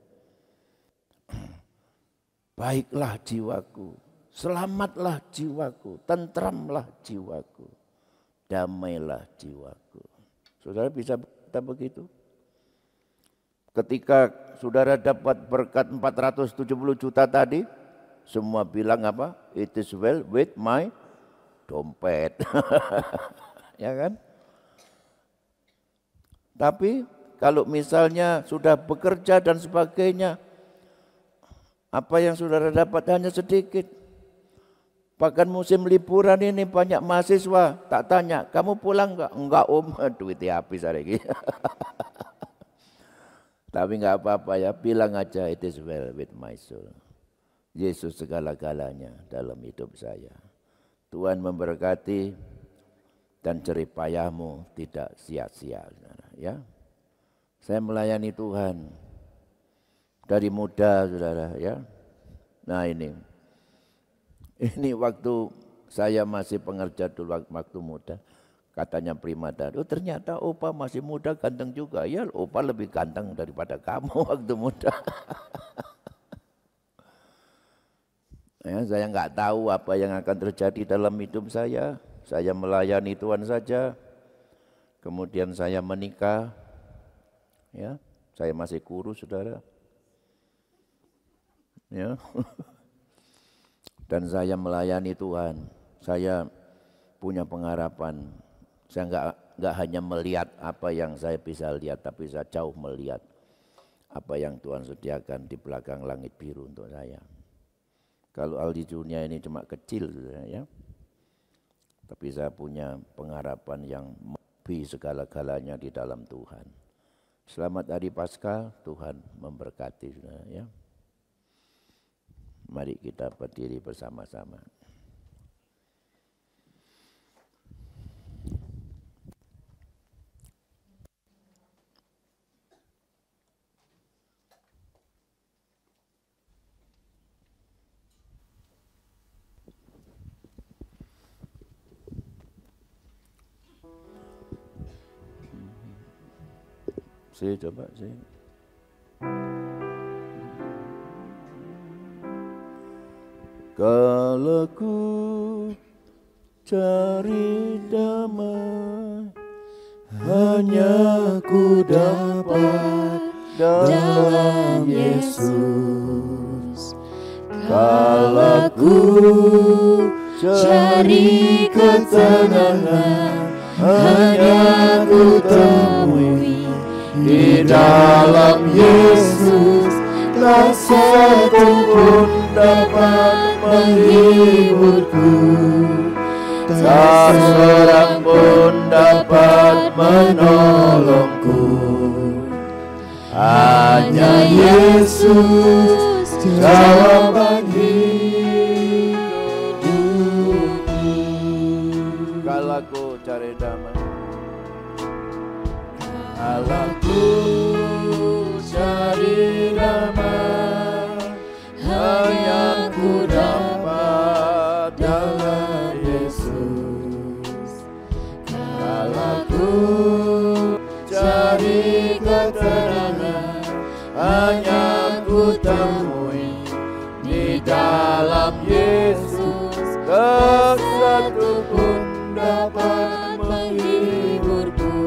Baiklah jiwaku, selamatlah jiwaku, tentramlah jiwaku, damailah jiwaku. Saudara bisa kata begitu? Ketika saudara dapat berkat 470 juta tadi, semua bilang apa? It is well with my dompet. Ya kan? Tapi Kalau misalnya sudah bekerja dan sebagainya, apa yang saudara dapat hanya sedikit. Bahkan musim liburan ini banyak mahasiswa, tak tanya, kamu pulang enggak? Enggak om, duitnya habis hari ini. Tapi enggak apa-apa ya, bilang aja it is well with my soul. Yesus segala-galanya dalam hidup saya. Tuhan memberkati dan jerih payahmu tidak sia-sia. Ya, saya melayani Tuhan dari muda, saudara. Ya, nah ini waktu saya masih pengerja dulu waktu muda. Katanya primadona, oh ternyata opa masih muda ganteng juga. Ya opa lebih ganteng daripada kamu waktu muda. Ya, saya nggak tahu apa yang akan terjadi dalam hidup saya. Saya melayani Tuhan saja. Kemudian saya menikah. Ya, saya masih kurus, saudara. Ya. Dan saya melayani Tuhan. Saya punya pengharapan. Saya enggak hanya melihat apa yang saya bisa lihat, tapi saya jauh melihat apa yang Tuhan sediakan di belakang langit biru untuk saya. Kalau Aldi dunia ini cuma kecil, ya, tapi saya punya pengharapan yang lebih segala-galanya di dalam Tuhan. Selamat Hari Paskah, Tuhan memberkati, ya. Mari kita berdiri bersama-sama. Saya coba saya. Kalau ku cari damai, hanya ku dapat dalam Yesus. Kalau ku cari ketenangan, hanya ku temui di dalam Yesus. Tak satu pun dapat menghiburku, tak seorang pun dapat menolongku. Hanya Yesus jawaban hidupku. Kalau aku cari damai, kalau aku cari damai, hanya ku dapat dalam Yesus. Kalau ku cari ketenangan, hanya ku temui di dalam Yesus. Tak satu pun dapat menghiburku,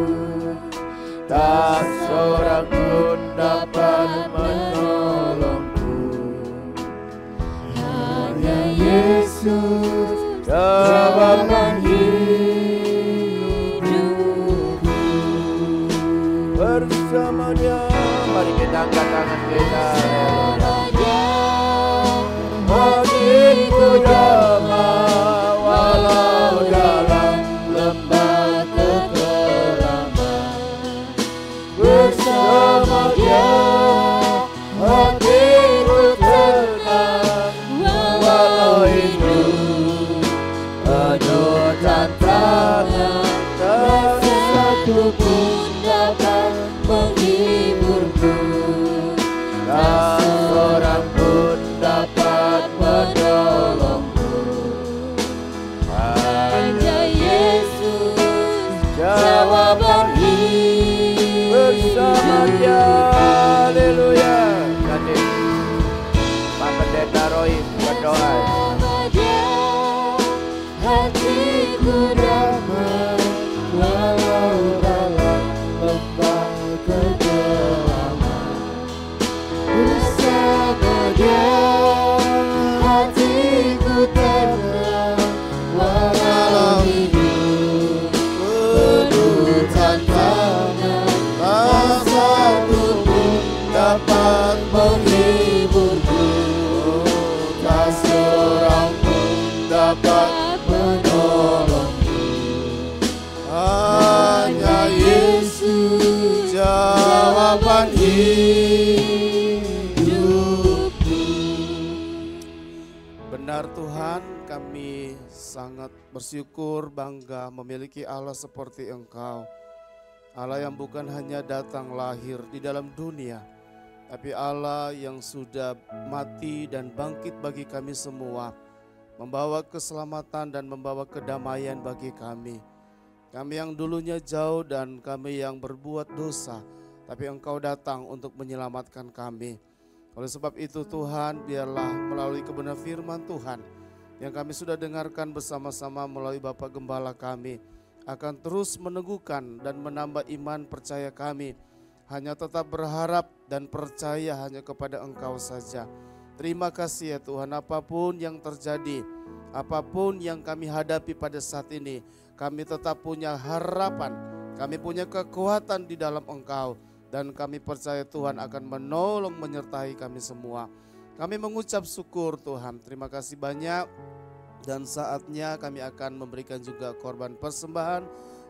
tak seorang pun dapat menolongku. Hanya Yesus jawaban hidupku. Bersamanya mari kita angkat tangan kita. Hatiku damai walau dalam lembah kekelaman. Bersama Dia hatiku tenang, walau hidup penuh tantangan. Tak satu pun dapat menghiburku, tak seorang pun dapat menolongku. dapat menghiburku, tak seorang pun dapat menolongku. Hanya Yesus jawaban hidupku. Benar Tuhan, kami sangat bersyukur, bangga memiliki Allah seperti Engkau. Allah yang bukan hanya datang lahir di dalam dunia, tapi Allah yang sudah mati dan bangkit bagi kami semua, membawa keselamatan dan membawa kedamaian bagi kami. Kami yang dulunya jauh dan kami yang berbuat dosa, tapi Engkau datang untuk menyelamatkan kami. Oleh sebab itu Tuhan, biarlah melalui kebenaran firman Tuhan yang kami sudah dengarkan bersama-sama melalui Bapak Gembala kami, akan terus meneguhkan dan menambah iman percaya kami, hanya tetap berharap dan percaya hanya kepada Engkau saja. Terima kasih ya Tuhan, apapun yang terjadi, apapun yang kami hadapi pada saat ini, kami tetap punya harapan, kami punya kekuatan di dalam Engkau, dan kami percaya Tuhan akan menolong menyertai kami semua. Kami mengucap syukur Tuhan, terima kasih banyak. Dan saatnya kami akan memberikan juga korban persembahan.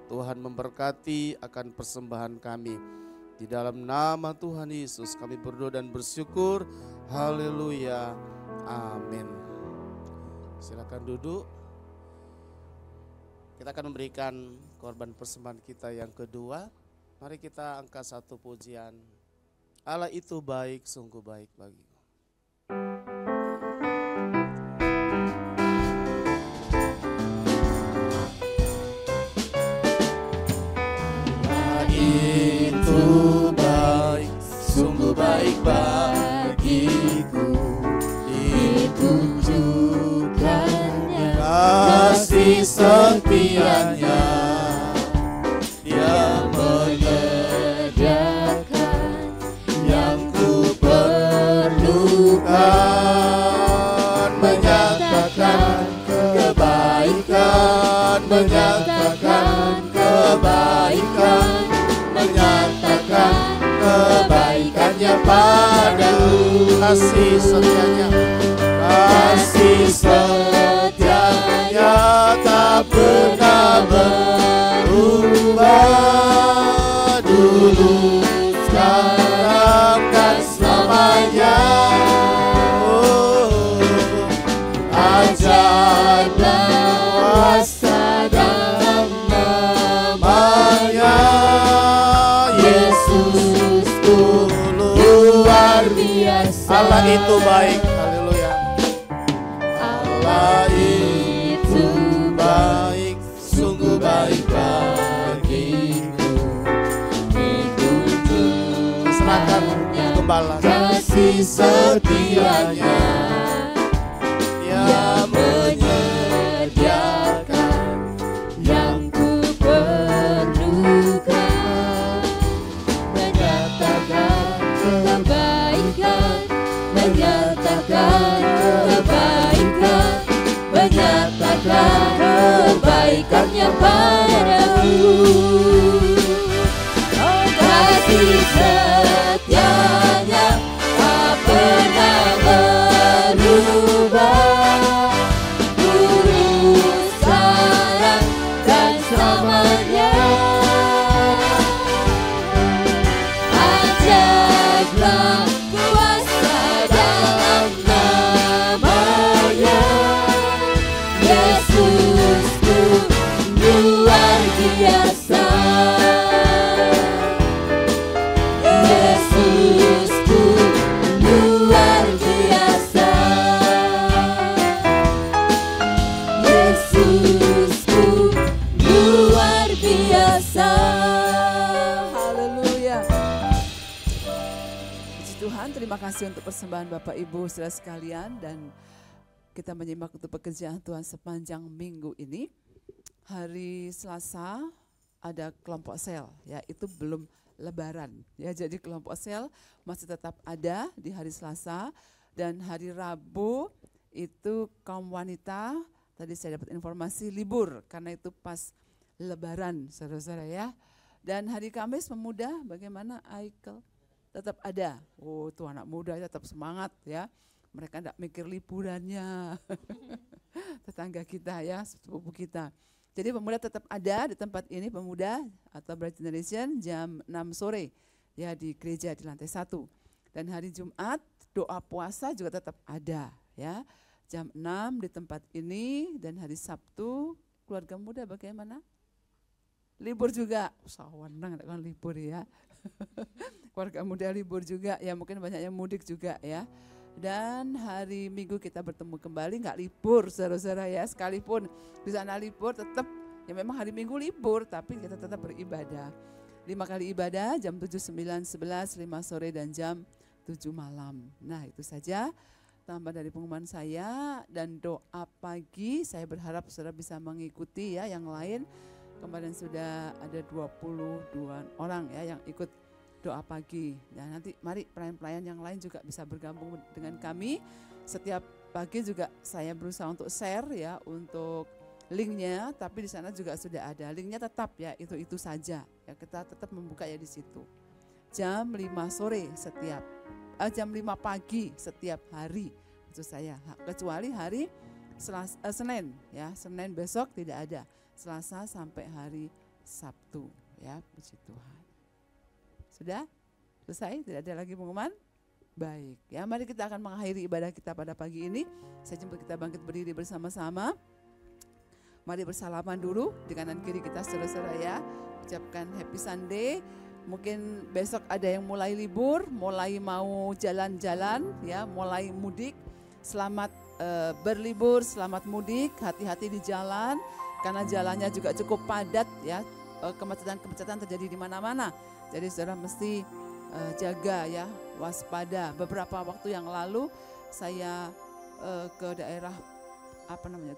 Tuhan memberkati akan persembahan kami. Di dalam nama Tuhan Yesus kami berdoa dan bersyukur. Haleluya. Amin. Silakan duduk. Kita akan memberikan korban persembahan kita yang kedua. Mari kita angkat satu pujian. Allah itu baik, sungguh baik bagiku. Itu baik, sungguh baik bagiku, ditunjukkannya kasih setianya. Dia menyediakan yang ku perlukan, menyatakan kebaikan, menyatakan kebaikan, menyatakan kebaikannya padaku. Kasih setianya, kasih setianya tak pernah berubah, dulu sekarang dan selamanya. Ajaiblah kuasa dalam namanya. Yesusku luar biasa. Allah itu baik. Haleluya. Allah itu baik, sungguh baik bagiku. Ditunjuk serahkan Gembala kasih setianya. Dia menyediakan yang ku perlukan, menyatakan kebaikan, menyatakan kebaikan, menyatakan kebaikannya padaku. Oh, kasih setianya tak pernah berubah, dulu sekarang dan selamanya. Ajaiblah kuasa dalam namanya. Yesusku luar biasa. Yesusku luar biasa. Yesusku luar biasa. Haleluya. Puji Tuhan, terima kasih untuk persembahan Bapak Ibu saudara sekalian, dan kita menyimak untuk pekerjaan Tuhan sepanjang minggu ini. Hari Selasa ada kelompok sel, ya itu belum Lebaran, ya jadi kelompok sel masih tetap ada di hari Selasa, dan hari Rabu itu kaum wanita tadi saya dapat informasi libur karena itu pas Lebaran, saudara-saudara ya. Dan hari Kamis pemuda bagaimana Aikel? tetap ada. Oh, tuh anak muda tetap semangat ya. Mereka tidak mikir liburannya. Tetangga kita ya, sepupu kita. Jadi pemuda tetap ada di tempat ini, pemuda atau Bright Generation jam 6 sore ya di gereja di lantai 1. Dan hari Jumat doa puasa juga tetap ada ya. Jam 6 di tempat ini, dan hari Sabtu keluarga muda bagaimana? Libur juga. Sawanang kan libur ya. Keluarga muda libur juga ya, mungkin banyak yang mudik juga ya. Dan hari Minggu kita bertemu kembali, nggak libur saudara-saudara ya, sekalipun di sana libur tetap ya, memang hari Minggu libur tapi kita tetap beribadah. 5 kali ibadah jam 7, 9, 11, 5 sore dan jam 7 malam. Nah itu saja tambah dari pengumuman saya dan doa pagi. Saya berharap saudara bisa mengikuti ya, yang lain kemarin sudah ada 22 orang ya yang ikut doa pagi. Ya, nanti mari pelayan-pelayan yang lain juga bisa bergabung dengan kami. Setiap pagi juga saya berusaha untuk share ya untuk linknya, tapi di sana juga sudah ada. Linknya tetap ya itu saja. Ya, kita tetap membuka ya di situ. Jam 5 sore setiap jam 5 pagi setiap hari itu saya. Kecuali hari Senin ya. Senin besok tidak ada. Selasa sampai hari Sabtu ya, puji Tuhan. Sudah? Selesai? Tidak ada lagi pengumuman? Baik, ya mari kita akan mengakhiri ibadah kita pada pagi ini. Saya jemput kita bangkit berdiri bersama-sama. Mari bersalaman dulu di kanan kiri kita saudara-saudara ya. Ucapkan happy Sunday. Mungkin besok ada yang mulai libur, mulai mau jalan-jalan ya, mulai mudik. Selamat berlibur, selamat mudik, hati-hati di jalan. Karena jalannya juga cukup padat ya, kemacetan-kemacetan terjadi di mana-mana. Jadi saudara mesti jaga ya, waspada. Beberapa waktu yang lalu saya ke daerah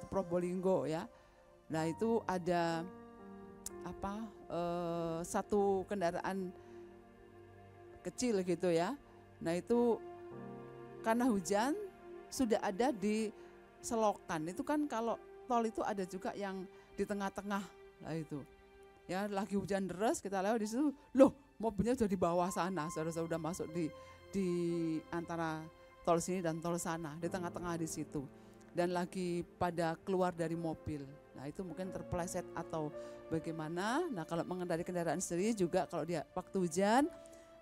Probolinggo ya. Nah itu ada satu kendaraan kecil gitu ya. Nah itu karena hujan sudah ada di selokan. Itu kan kalau tol itu ada juga yang di tengah-tengah lah itu. Ya lagi hujan deras kita lewat di situ, loh mobilnya sudah di bawah sana, saudara sudah masuk di antara tol sini dan tol sana, di tengah-tengah di situ. Dan lagi pada keluar dari mobil. Nah itu mungkin terpeleset atau bagaimana. Nah kalau mengendarai kendaraan sendiri juga kalau dia waktu hujan,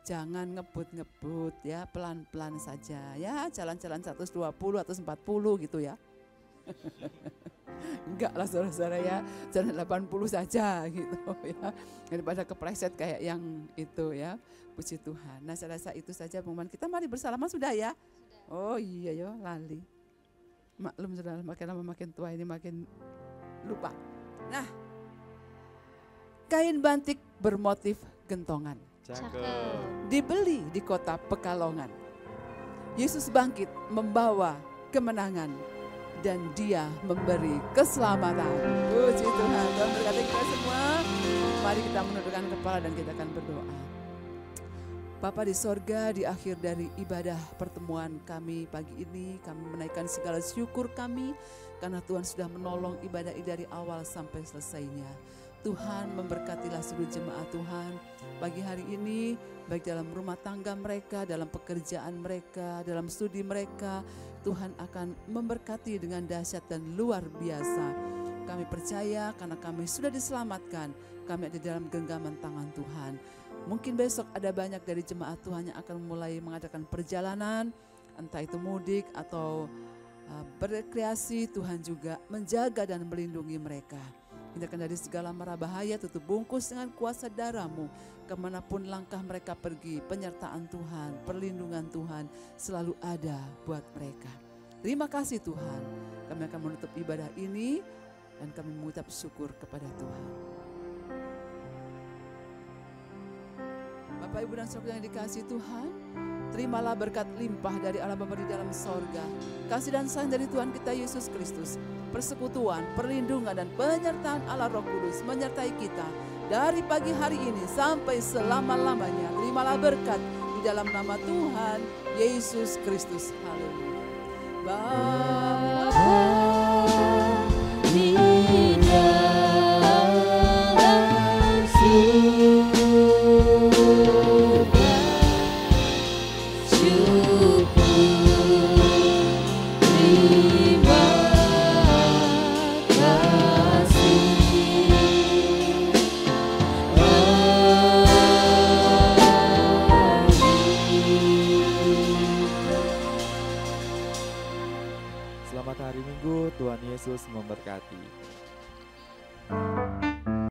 jangan ngebut-ngebut ya, pelan-pelan saja ya, jalan-jalan 120 atau 40 gitu ya. Enggak lah saudara-saudara ya, jalan 80 saja gitu ya, daripada kepleset kayak yang itu ya, puji Tuhan. Nah saya rasa itu saja pengumuman kita, mari bersalaman sudah ya. Oh iya yo lali, maklum sudah makin lama makin tua ini makin lupa. Nah kain batik bermotif gentongan dibeli di kota Pekalongan. Yesus bangkit membawa kemenangan dan dia memberi keselamatan. Puji Tuhan. Tuhan berkati kita semua. Mari kita menundukkan kepala dan kita akan berdoa. Bapa di sorga, di akhir dari ibadah pertemuan kami pagi ini, kami menaikkan segala syukur kami karena Tuhan sudah menolong ibadah ini dari awal sampai selesainya. Tuhan memberkatilah seluruh jemaat Tuhan pagi hari ini, baik dalam rumah tangga mereka, dalam pekerjaan mereka, dalam studi mereka. Tuhan akan memberkati dengan dahsyat dan luar biasa. Kami percaya karena kami sudah diselamatkan, kami ada dalam genggaman tangan Tuhan. Mungkin besok ada banyak dari jemaat Tuhan yang akan mulai mengadakan perjalanan, entah itu mudik atau berrekreasi. Tuhan juga menjaga dan melindungi mereka. Hindarkan dari segala mara bahaya, tutup bungkus dengan kuasa darah-Mu. Kemanapun langkah mereka pergi, penyertaan Tuhan, perlindungan Tuhan selalu ada buat mereka. Terima kasih Tuhan. Kami akan menutup ibadah ini dan kami mengucap syukur kepada Tuhan. Bapak Ibu dan Saudara yang dikasihi Tuhan, terimalah berkat limpah dari Allah Bapa di dalam sorga, kasih dan sayang dari Tuhan kita Yesus Kristus, persekutuan, perlindungan dan penyertaan Allah Roh Kudus menyertai kita dari pagi hari ini sampai selama-lamanya. Terimalah berkat di dalam nama Tuhan Yesus Kristus. Haleluya. Yesus memberkati.